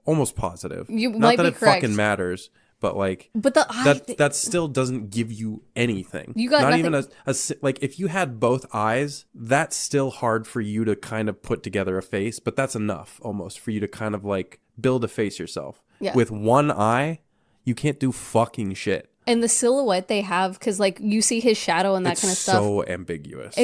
almost positive. You not might that be it correct. fucking matters, but like the eye that still doesn't give you anything. You got not nothing. even a like if you had both eyes, that's still hard for you to kind of put together a face, but that's enough almost for you to kind of like build a face yourself. Yeah. With one eye, you can't do fucking shit. And the silhouette they have, because like you see his shadow and that kind of stuff. It's so ambiguous.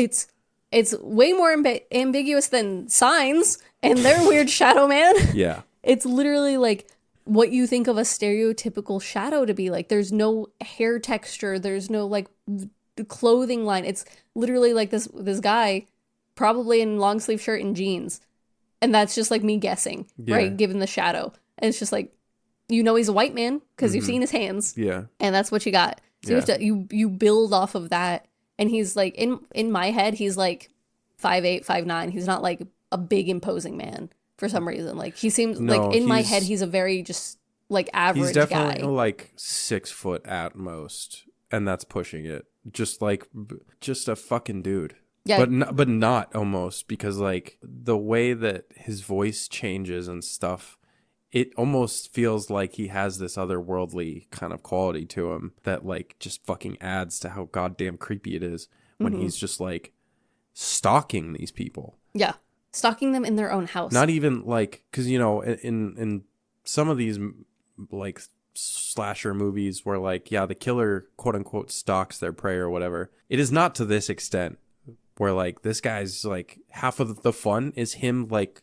It's way more ambiguous than Signs and their weird shadow man. Yeah. It's literally like what you think of a stereotypical shadow to be like. There's no hair texture. There's no like clothing line. It's literally like this guy, probably in long sleeve shirt and jeans. And that's just like me guessing, right? Given the shadow. And it's just like, he's a white man because you've seen his hands. Yeah. And that's what you got. So you have to, you build off of that. And he's like, in my head, he's like 5'8", 5'9". He's not like a big imposing man for some reason. Like he seems like in my head, he's a very just like average guy. He's definitely like 6 foot at most. And that's pushing it. Just a fucking dude. Yeah. But not almost, because like the way that his voice changes and stuff, it almost feels like he has this otherworldly kind of quality to him that like just fucking adds to how goddamn creepy it is when he's just like stalking these people. Yeah. Stalking them in their own house. Not even like, because in some of these like slasher movies where like, the killer quote unquote stalks their prey or whatever, it is not to this extent where like this guy's like half of the fun is him like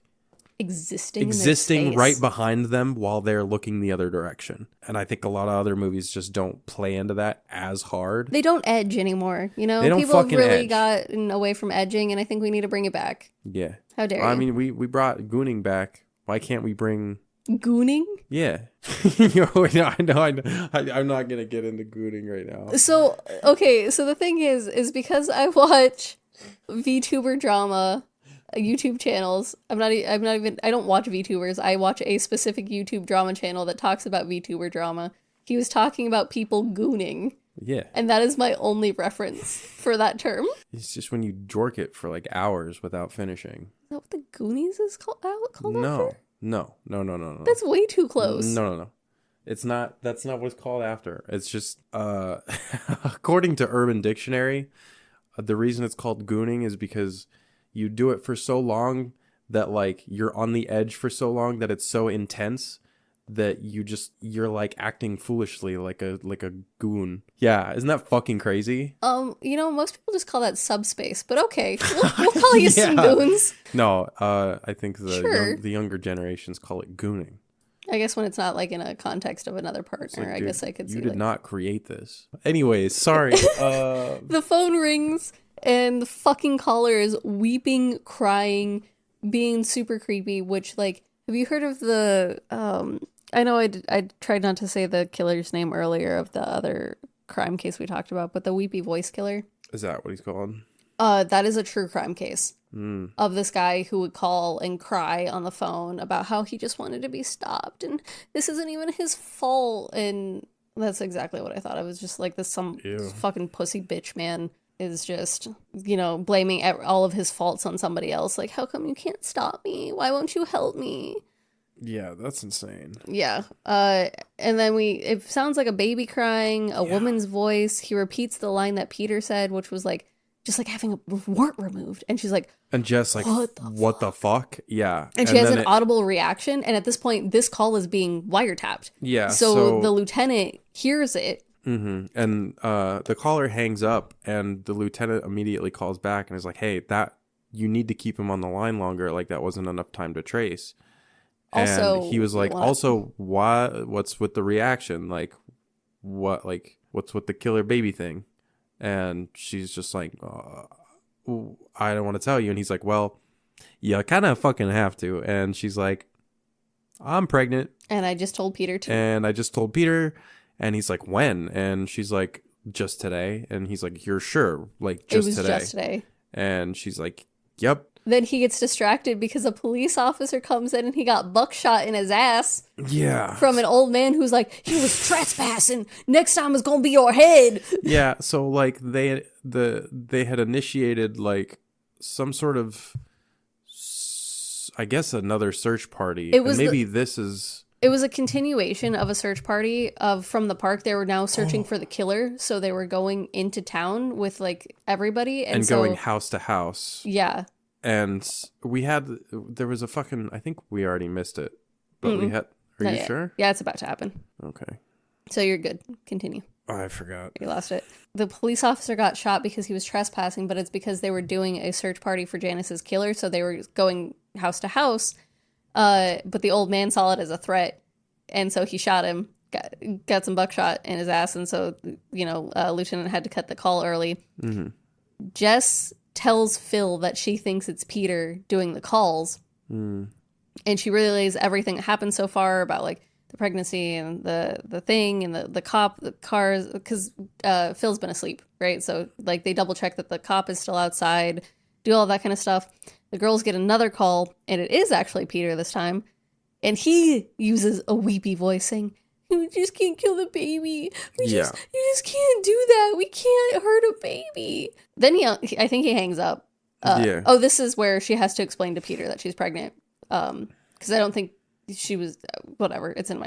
existing right behind them while they're looking the other direction. And I think a lot of other movies just don't play into that as hard. They don't edge anymore, They don't people have really gotten away from edging, and I think we need to bring it back. Yeah. How dare you? I mean, we brought gooning back. Why can't we bring Gooning? Yeah. I know. I'm not gonna get into gooning right now. So, okay, so the thing is because I watch VTuber drama YouTube channels. I'm not even I don't watch VTubers. I watch a specific YouTube drama channel that talks about VTuber drama. He was talking about people gooning. Yeah. And that is my only reference for that term. It's just when you jork it for like hours without finishing. Is that what the Goonies is called No. after? No. That's way too close. No. It's not. That's not what it's called after. It's just, according to Urban Dictionary, the reason it's called gooning is because you do it for so long that like you're on the edge for so long that it's so intense that you're like acting foolishly like a goon. Yeah, isn't that fucking crazy? Most people just call that subspace, but okay, we'll call you some goons. No, I think Sure. the younger generations call it gooning. I guess when it's not like in a context of another partner, Like, I guess I could see. You did like... not create this. Anyways, sorry. The phone rings and the fucking caller is weeping, crying, being super creepy. Which, like, have you heard of the? I know I tried not to say the killer's name earlier of the other crime case we talked about, but the weepy voice killer. Is that what he's called? That is a true crime case of this guy who would call and cry on the phone about how he just wanted to be stopped and this isn't even his fault. And that's exactly what I thought. I was just like, some fucking pussy bitch man is just, blaming all of his faults on somebody else. Like, how come you can't stop me? Why won't you help me? Yeah, that's insane. Yeah. And then it sounds like a baby crying, a woman's voice. He repeats the line that Peter said, which was like, just like having a wart removed. And she's like, and just like, what the fuck? Yeah. And she has an audible reaction. And at this point, this call is being wiretapped. Yeah. So the lieutenant hears it. Mm-hmm. And the caller hangs up and the lieutenant immediately calls back and is like, hey, you need to keep him on the line longer. Like that wasn't enough time to trace. Also, and he was like, what's with the reaction? Like, what's with the killer baby thing? And she's just like, I don't want to tell you. And he's like, well, you kind of fucking have to. And she's like, I'm pregnant. And I just told Peter too. And I just told Peter. And he's like, when? And she's like, just today. And he's like, you're sure? Like, just today? It was just today. And she's like, yep. Then he gets distracted because a police officer comes in and he got buckshot in his ass. Yeah. From an old man who's like, he was trespassing. Next time it's gonna be your head. Yeah. So like they had initiated like some sort of, I guess, another search party. It was It was a continuation of a search party from the park. They were now searching for the killer, so they were going into town with like everybody and going house to house. Yeah. And there was a fucking, I think we already missed it, but we had, are you sure? Yeah, it's about to happen. Okay. So you're good. Continue. Oh, I forgot. You lost it. The police officer got shot because he was trespassing, but it's because they were doing a search party for Janice's killer, so they were going house to house. But the old man saw it as a threat, and so he shot him, got some buckshot in his ass, and so, Lieutenant had to cut the call early. Mm-hmm. Jess tells Phil that she thinks it's Peter doing the calls. And she relays everything that happened so far about like the pregnancy and the thing and the cop, the cars, because Phil's been asleep, right? So like they double check that the cop is still outside, do all that kind of stuff. The girls get another call and it is actually Peter this time. And he uses a weepy voice saying, "We just can't kill the baby. You just can't do that. We can't hurt a baby." Then I think he hangs up. Oh, this is where she has to explain to Peter that she's pregnant. Because I don't think she was, whatever. It's in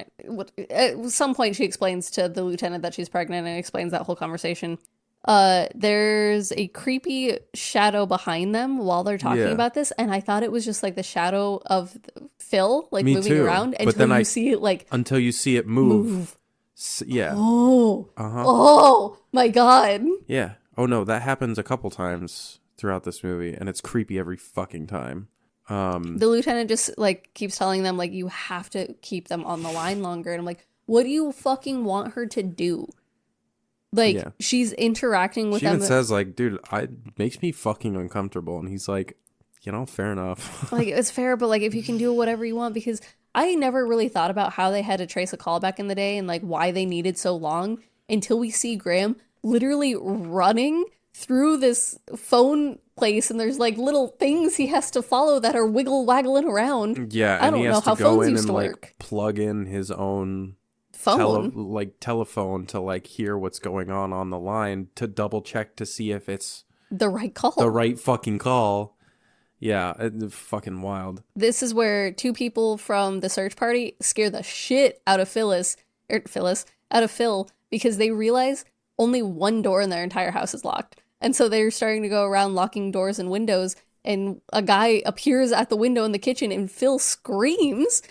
at some point she explains to the lieutenant that she's pregnant and explains that whole conversation. There's a creepy shadow behind them while they're talking about this, and I thought it was just like the shadow of Phil, like moving around until you see it move. Yeah. Oh my god. Yeah. Oh no, that happens a couple times throughout this movie, and it's creepy every fucking time. The lieutenant just like keeps telling them like, you have to keep them on the line longer, and I'm like, what do you fucking want her to do? Like, she's interacting with them. She even says, like, dude, it makes me fucking uncomfortable. And he's like, fair enough. Like, it's fair, but, like, if you can do whatever you want, because I never really thought about how they had to trace a call back in the day and like why they needed so long until we see Graham literally running through this phone place, and there's like little things he has to follow that are wiggle waggling around. Yeah, I and don't he know has how to go phones in used and to like work. plug in his own Phone, telephone to like hear what's going on the line to double check to see if it's the right call. the right fucking call. Yeah, it's fucking wild. This is where two people from the search party scare the shit out of out of Phil, because they realize only one door in their entire house is locked. And so they're starting to go around locking doors and windows, and a guy appears at the window in the kitchen, and Phil screams.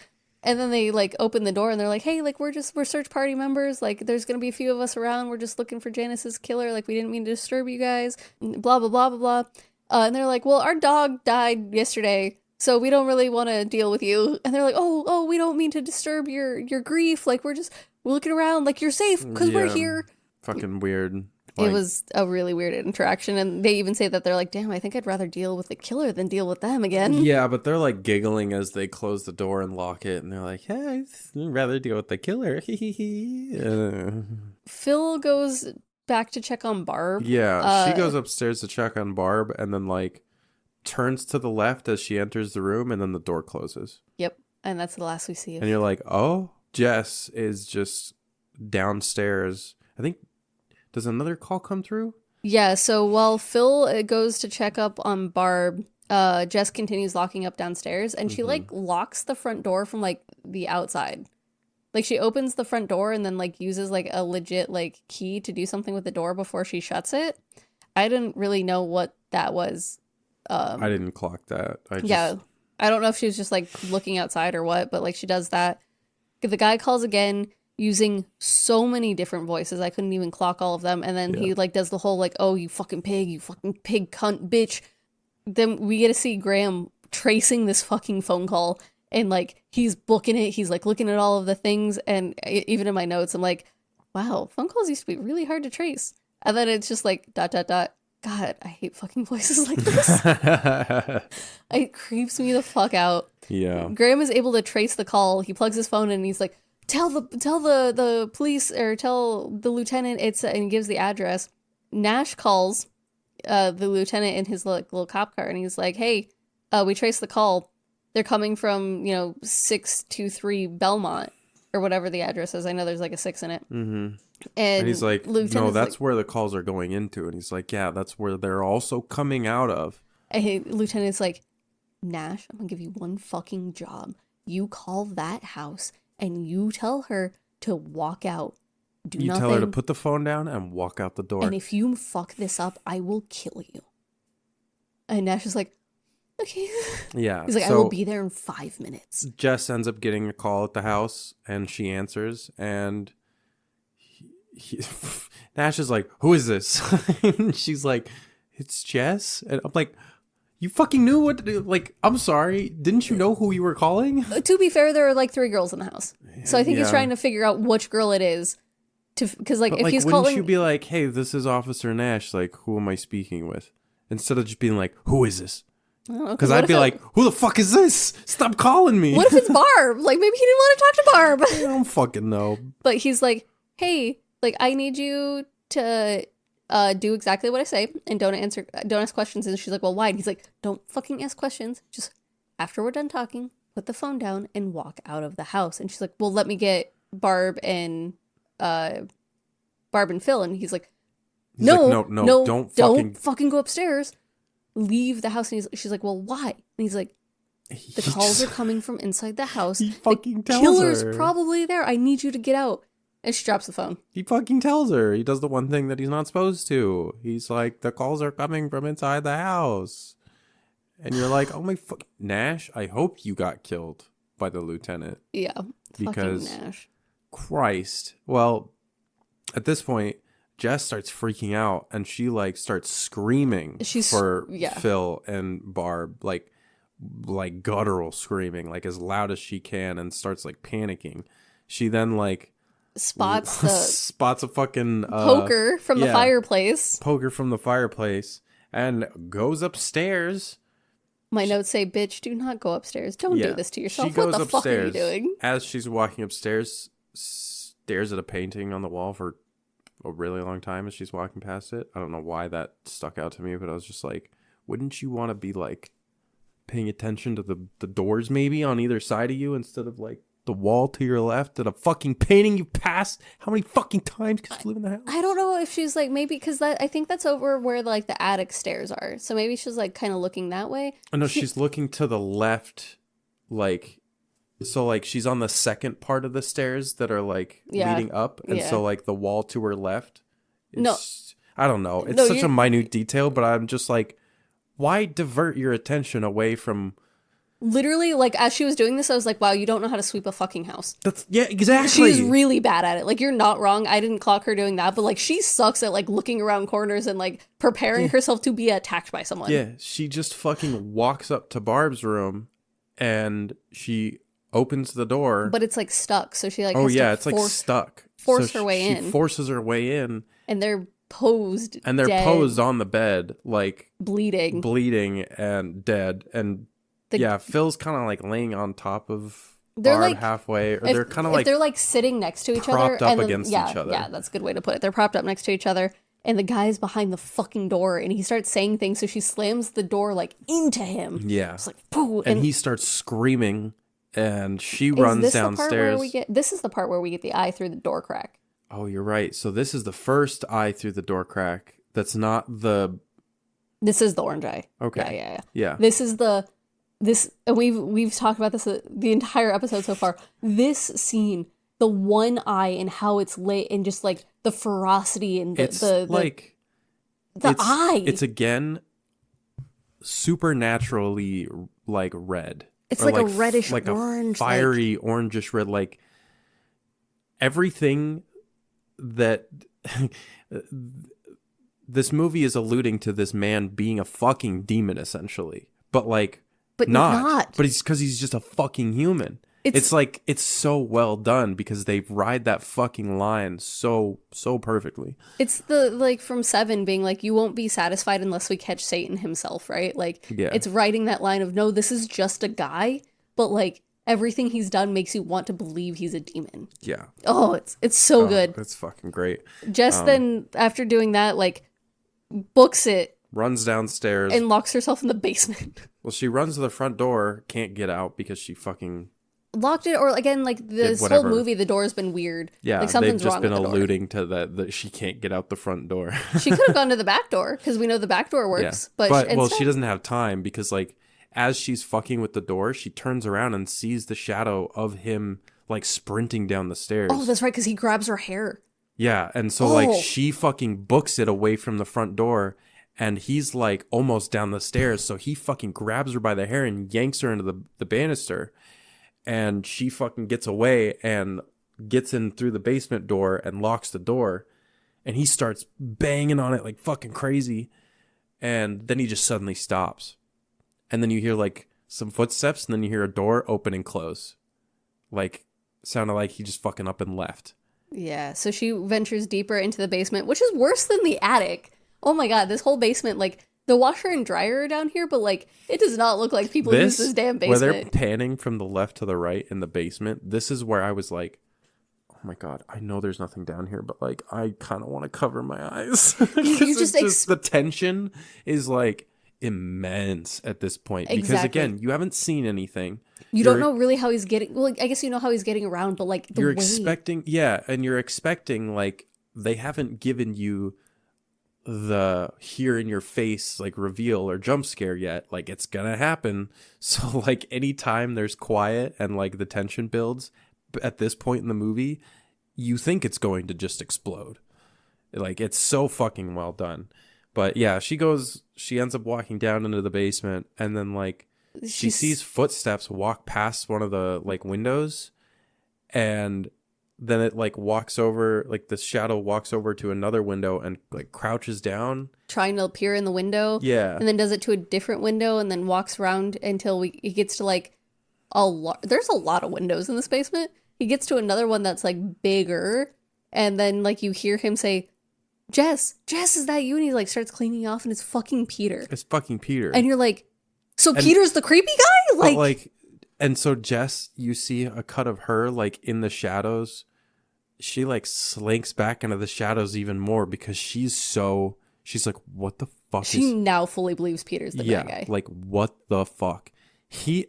And then they like open the door and they're like, hey, like we're search party members. Like there's going to be a few of us around. We're just looking for Janice's killer. Like we didn't mean to disturb you guys. Blah, blah, blah, blah, blah. And they're like, well, our dog died yesterday, so we don't really want to deal with you. And they're like, oh, we don't mean to disturb your grief. Like we're looking around. Like you're safe because we're here. Fucking weird. It was a really weird interaction, and they even say that they're like, damn, I think I'd rather deal with the killer than deal with them again. Yeah, but they're like giggling as they close the door and lock it, and they're like, hey, I'd rather deal with the killer. Phil goes back to check on Barb. Yeah, she goes upstairs to check on Barb, and then like turns to the left as she enters the room, and then the door closes. Yep, and that's the last we see of. And you're like, oh, Jess is just downstairs. I think, does another call come through? Yeah, so while Phil goes to check up on Barb, Jess continues locking up downstairs, and she like locks the front door from like the outside. Like she opens the front door and then like uses like a legit like key to do something with the door before she shuts it. I didn't really know what that was. I didn't clock that. Yeah, I don't know if she was just like looking outside or what, but like she does that. The guy calls again, using so many different voices. I couldn't even clock all of them. And then he like does the whole like, oh, you fucking pig cunt bitch. Then we get to see Graham tracing this fucking phone call, and like he's booking it. He's like looking at all of the things, and even in my notes, I'm like, wow, phone calls used to be really hard to trace. And then it's just like ... God, I hate fucking voices like this. It creeps me the fuck out. Yeah. Graham is able to trace the call. He plugs his phone in and he's like, tell the police, or tell the lieutenant it's, and he gives the address. Nash calls the lieutenant in his little cop car, and he's like, hey, we traced the call. They're coming from 623 Belmont, or whatever the address is. I know there's like a 6 in it. Mm-hmm. And he's like, Lieutenant's no, that's like, where the calls are going into. And he's like, yeah, that's where they're also coming out of. and Lieutenant's like, Nash, I'm gonna give you one fucking job. You call that house and you tell her to walk out. Do nothing. You tell her to put the phone down and walk out the door. And if you fuck this up, I will kill you. And Nash is like, okay. Yeah. He's like, I will be there in 5 minutes. Jess ends up getting a call at the house, and she answers, and Nash is like, who is this? And she's like, it's Jess. And I'm like, you fucking knew what to do. Like, I'm sorry. Didn't you know who you were calling? To be fair, there are like 3 girls in the house. So I think he's trying to figure out which girl it is. Because like, if he's wouldn't calling... you be like, hey, this is Officer Nash. Like, who am I speaking with? Instead of just being like, who is this? Because I'd be like, who the fuck is this? Stop calling me. What if it's Barb? Like, maybe he didn't want to talk to Barb. I don't fucking know. But he's like, hey, like, I need you to do exactly what I say and don't ask questions. And she's like, well, why? And he's like, don't fucking ask questions. Just after we're done talking, put the phone down and walk out of the house. And she's like, well, let me get Barb and Phil. And he's like, no, don't fucking go upstairs. Leave the house. And she's like, well, why? And he's like, the calls are coming from inside the house. He fucking tells killer's her. Probably there. I need you to get out. And she drops the phone. He fucking tells her. He does the one thing that he's not supposed to. He's like, the calls are coming from inside the house. And you're like, oh my fuck, Nash, I hope you got killed by the lieutenant. Yeah. Because, fucking Nash. Christ. Well, at this point, Jess starts freaking out, and she like starts screaming for Phil and Barb, like guttural screaming, like as loud as she can, and starts like panicking. She then like spots a fucking poker from the fireplace. Poker from the fireplace, and goes upstairs My notes say, bitch, do not go upstairs. Don't do this to yourself. She goes What the fuck are you upstairs. doing? As she's walking upstairs, stares at a painting on the wall for a really long time as she's walking past it. I don't know why that stuck out to me, but I was just like, wouldn't you want to be like paying attention to the doors maybe on either side of you instead of like the wall to your left and a fucking painting you passed how many fucking times because you live in the house? I don't know if she's like, maybe because I think that's over where like the attic stairs are. So maybe she's like kind of looking that way. Oh, no, she's looking to the left, like, so like she's on the second part of the stairs that are like leading up. And so like the wall to her left. I don't know. It's such a minute detail, but I'm just like, why divert your attention away from... Literally, like, as she was doing this, I was like, wow, you don't know how to sweep a fucking house. Yeah, exactly. She's really bad at it. Like, you're not wrong. I didn't clock her doing that, but, like, she sucks at, like, looking around corners and, like, preparing herself to be attacked by someone. Yeah, she just fucking walks up to Barb's room and she opens the door. But it's, like, stuck, so she, like, it's like stuck. Force her way in. She forces her way in. And they're posed And they're dead, posed on the bed, like... bleeding and dead, and... Phil's kind of like laying on top of Barb like, halfway, or they're kind of like they're like sitting next to each other, propped up against each other. Yeah, that's a good way to put it. They're propped up next to each other, and the guy's behind the fucking door, and he starts saying things, so she slams the door like into him. Yeah, it's like pooh, and he starts screaming, and she runs downstairs. This is the part where we get the eye through the door crack. Oh, you're right. So this is the first eye through the door crack. That's not the. This is the orange eye. Okay. Yeah. And we've talked about this the entire episode so far. This scene, the one eye and how it's lit, and just like the ferocity and the eye. It's again supernaturally like red. It's like a reddish orange, a fiery orangish red. Like everything that this movie is alluding to, this man being a fucking demon essentially, but not. But it's because he's just a fucking human. It's like, it's so well done because they ride that fucking line so perfectly. It's the, like, from Seven being like, you won't be satisfied unless we catch Satan himself, right? Like, it's writing that line of, no, this is just a guy, but like everything he's done makes you want to believe he's a demon. Yeah. Oh, it's so good. That's fucking great. Jess then, after doing that, like, books it. Runs downstairs. And locks herself in the basement. Well, she runs to the front door, can't get out because she fucking... locked it, or again, like, this whole movie, the door's been weird. Yeah, like, something's they've just been wrong with alluding to that she can't get out the front door. She could have gone to the back door, because we know the back door works. Yeah. But she doesn't have time, because, like, as she's fucking with the door, she turns around and sees the shadow of him, like, sprinting down the stairs. Oh, that's right, because he grabs her hair. Yeah, and so, like, she fucking books it away from the front door, and he's, like, almost down the stairs, so he fucking grabs her by the hair and yanks her into the banister, and she fucking gets away and gets in through the basement door and locks the door, and he starts banging on it like fucking crazy, and then he just suddenly stops. And then you hear, like, some footsteps, and then you hear a door open and close. Like, sounded like he just fucking up and left. Yeah, so she ventures deeper into the basement, which is worse than the attic. Oh my god, this whole basement, like, the washer and dryer are down here, but, like, it does not look like people use this damn basement. Where they're panning from the left to the right in the basement, this is where I was like, oh my god, I know there's nothing down here, but, like, I kind of want to cover my eyes. You just the tension is, like, immense at this point. Because, again, you haven't seen anything. You don't know really how he's getting... Well, I guess you know how he's getting around, but, like, the you're way... expecting... Yeah, and you're expecting, like, they haven't given you the here in your face, like, reveal or jump scare yet. Like, it's gonna happen. So, like, anytime there's quiet and, like, the tension builds at this point in the movie, you think it's going to just explode. Like, it's so fucking well done. But, yeah, she ends up walking down into the basement, and then, like, she sees footsteps walk past one of the, like, windows, and then it, like, walks over, like, the shadow walks over to another window and, like, crouches down, trying to appear in the window. Yeah. And then does it to a different window, and then walks around until he gets to, like, there's a lot of windows in this basement. He gets to another one that's, like, bigger, and then, like, you hear him say, Jess, is that you? And he, like, starts cleaning off, and it's fucking Peter. It's fucking Peter. And you're like, So Peter's the creepy guy? Like, and so Jess, you see a cut of her like in the shadows. She like slinks back into the shadows even more because she's like, what the fuck she now fully believes Peter's the bad guy. Like, what the fuck? He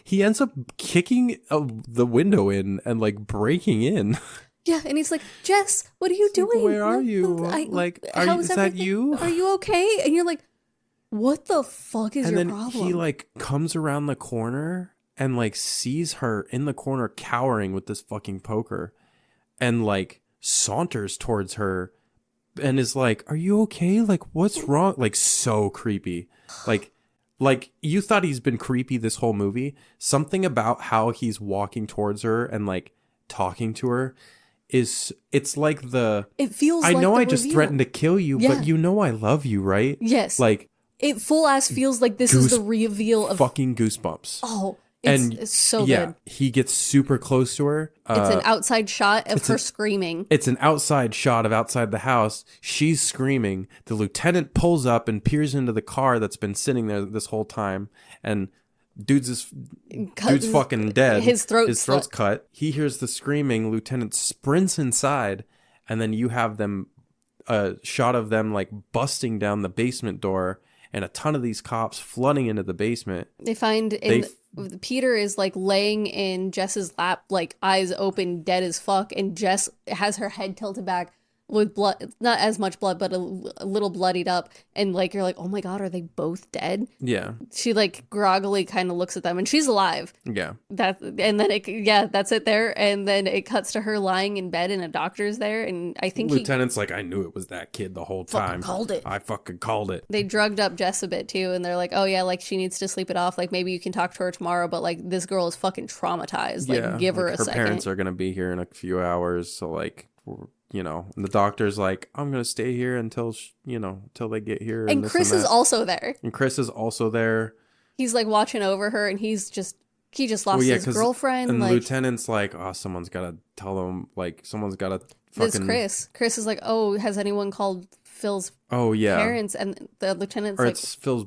ends up kicking the window in and like breaking in. Yeah, and he's like, Jess, what are you doing? Where are you? Is that you? Are you okay? And you're like, what the fuck is your problem? And then he like comes around the corner and like sees her in the corner cowering with this fucking poker and like saunters towards her and is like, are you okay? Like, what's wrong? Like, so creepy. Like you thought he's been creepy this whole movie. Something about how he's walking towards her and like talking to her it's like it feels I like know I reveal. just threatened to kill you, but you know I love you, right? Yes. Like, it full ass feels like this is the reveal of fucking goosebumps. Oh, it's so good. He gets super close to her. It's an outside shot of her screaming. It's an outside shot of outside the house. She's screaming. The lieutenant pulls up and peers into the car that's been sitting there this whole time. And dude's fucking dead. His throat's cut. He hears the screaming. Lieutenant sprints inside. And then you have them, a shot of them like busting down the basement door. And a ton of these cops flooding into the basement. They find Peter is like laying in Jess's lap, like eyes open, dead as fuck, and Jess has her head tilted back with blood, not as much blood, but a little bloodied up, and like you're like, oh my god, are they both dead? Yeah. She like groggily kind of looks at them, and she's alive. Yeah. That's it there, and then it cuts to her lying in bed, and a doctor's there, and I think Lieutenant's like, I knew it was that kid the whole time. I fucking called it. They drugged up Jess a bit too, and they're like, oh yeah, like she needs to sleep it off. Like maybe you can talk to her tomorrow, but like this girl is fucking traumatized. Like give her a second. Her parents are gonna be here in a few hours, so like. And the doctor's like, I'm going to stay here until they get here. And Chris is also there. He's like watching over her, and he just lost his girlfriend. And the lieutenant's like, oh, someone's got to tell them, like, someone's got to fucking... This Chris is like, oh, has anyone called Phil's parents? And the lieutenant's or it's Phil's,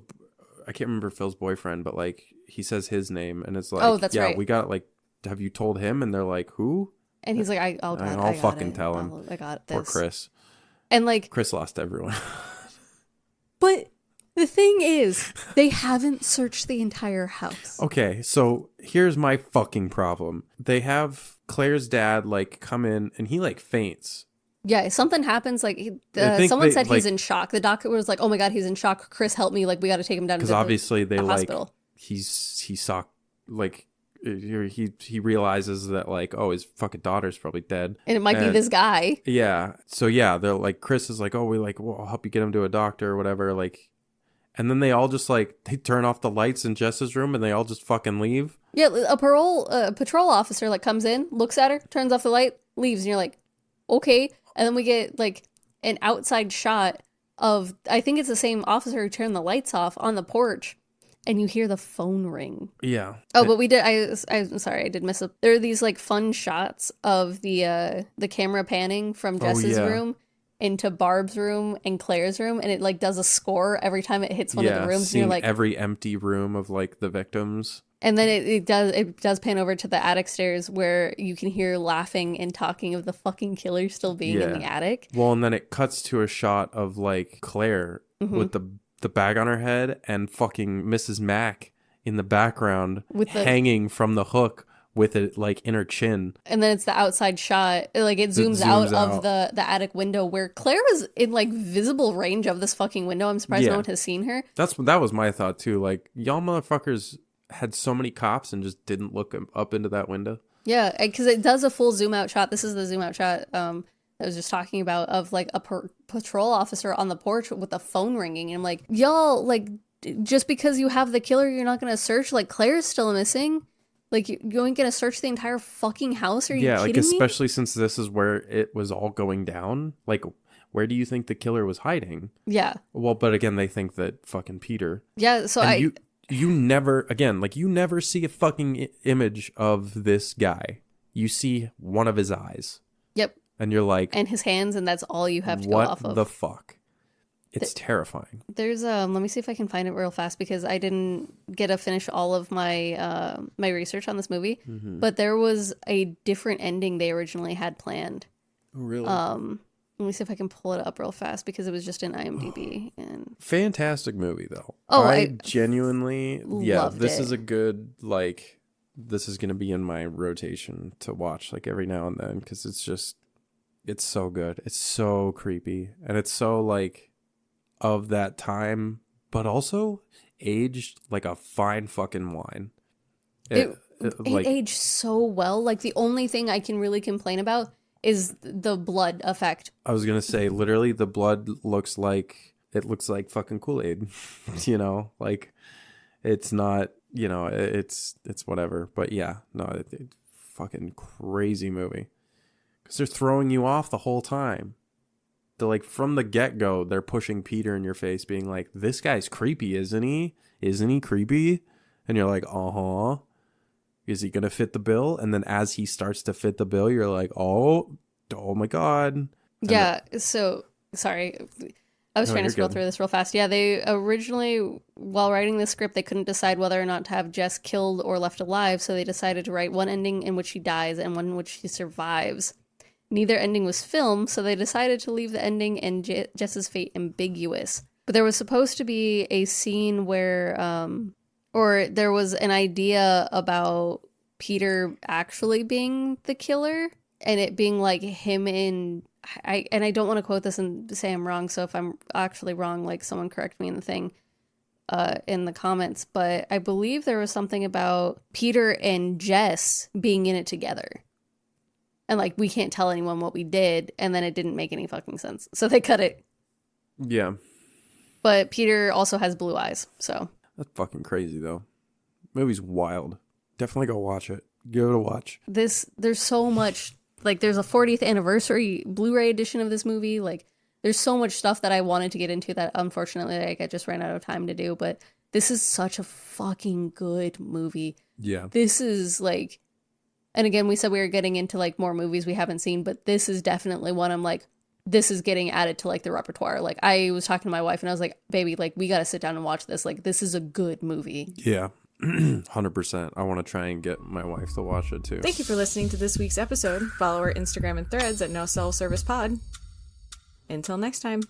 I can't remember Phil's boyfriend, but like, he says his name, and it's like, oh, that's right. We got, like, have you told him? And they're like, who? And he's like, I'll fucking tell him. I got this. Poor Chris. And like Chris lost everyone. But the thing is, they haven't searched the entire house. Okay, so here's my fucking problem. They have Claire's dad like come in and he like faints. Yeah, something happens. Like someone said he's in shock. The doctor was like, "Oh my god, he's in shock." Chris, help me! Like we got to take him down to the obviously they like hospital. He saw like. He realizes that like, oh, his fucking daughter's probably dead, and it might be this guy. Yeah. So yeah, they're like, Chris is like, oh, I'll help you get him to a doctor or whatever. Like, and then they all just like they turn off the lights in Jess's room and they all just fucking leave. Yeah, a patrol officer like comes in, looks at her, turns off the light, leaves, and you're like, okay. And then we get like an outside shot of, I think it's the same officer who turned the lights off on the porch. And you hear the phone ring. Yeah. Oh, but we did. I'm sorry, I did miss it. There are these like fun shots of the camera panning from Jess's room into Barb's room and Claire's room, and it like does a score every time it hits one of the rooms. And you're like every empty room of like the victims. And then it does pan over to the attic stairs where you can hear laughing and talking of the fucking killer still being in the attic. Well, and then it cuts to a shot of like Claire with the bag on her head and fucking Mrs. Mack in the background hanging from the hook with it like in her chin. And then it's the outside shot, like it zooms out of the attic window where Claire is in like visible range of this fucking window. I'm surprised no one has seen her. That was my thought too. Like y'all motherfuckers had so many cops and just didn't look up into that window. Yeah, because it does a full zoom out shot. This is the zoom out shot I was just talking about of like a patrol officer on the porch with the phone ringing. And I'm like, y'all, like, just because you have the killer, you're not going to search? Like, Claire's still missing. Like, you ain't going to search the entire fucking house? Are you kidding me? Yeah, like, especially since this is where it was all going down. Like, where do you think the killer was hiding? Yeah. Well, but again, they think that fucking Peter. Yeah, so you never, again, like, you never see a fucking image of this guy. You see one of his eyes. Yep. And you're like... And his hands, and that's all you have to go off of. What the fuck? It's terrifying. There's let me see if I can find it real fast because I didn't get to finish all of my my research on this movie. But there was a different ending they originally had planned. Oh, really? Let me see if I can pull it up real fast because it was just in IMDb. And Fantastic movie though. Oh, I genuinely loved this it. is a good like this is gonna be in my rotation to watch like every now and then because it's so good. It's so creepy and it's so like of that time, but also aged like a fine fucking wine. It aged so well. Like the only thing I can really complain about is the blood effect. I was gonna say literally the blood looks like fucking Kool-Aid. You know, like it's not, you know, it's whatever. But yeah, no, it fucking crazy movie. Because they're throwing you off the whole time. They're like from the get-go, they're pushing Peter in your face, being like, "This guy's creepy, isn't he? Isn't he creepy?" And you're like, "Uh-huh. Is he gonna fit the bill?" And then as he starts to fit the bill, you're like, "Oh my god." And Yeah. So sorry, I was trying to scroll through this real fast. Yeah, they originally, while writing the script, they couldn't decide whether or not to have Jess killed or left alive, so they decided to write one ending in which she dies and one in which she survives. Neither ending was filmed, so they decided to leave the ending and Jess's fate ambiguous. But there was supposed to be a scene where, or there was an idea about Peter actually being the killer, and it being like him and I don't want to quote this and say I'm wrong, so if I'm actually wrong, like someone correct me in the thing, in the comments, but I believe there was something about Peter and Jess being in it together. And like, we can't tell anyone what we did, and then it didn't make any fucking sense. So they cut it. yeah. But Peter also has blue eyes, so. That's fucking crazy though. Movie's wild. Definitely go watch it. Give it a watch. There's so much, like there's a 40th anniversary Blu-ray edition of this movie. Like there's so much stuff that I wanted to get into that unfortunately like I just ran out of time to do, but this is such a fucking good movie. Yeah. This is like, and again, we said we were getting into like more movies we haven't seen, but this is definitely one I'm like, this is getting added to like the repertoire. Like I was talking to my wife and I was like, baby, like we got to sit down and watch this. Like this is a good movie. Yeah. 100%. I want to try and get my wife to watch it too. Thank you for listening to this week's episode. Follow our Instagram and threads at No Cell Service Pod. Until next time.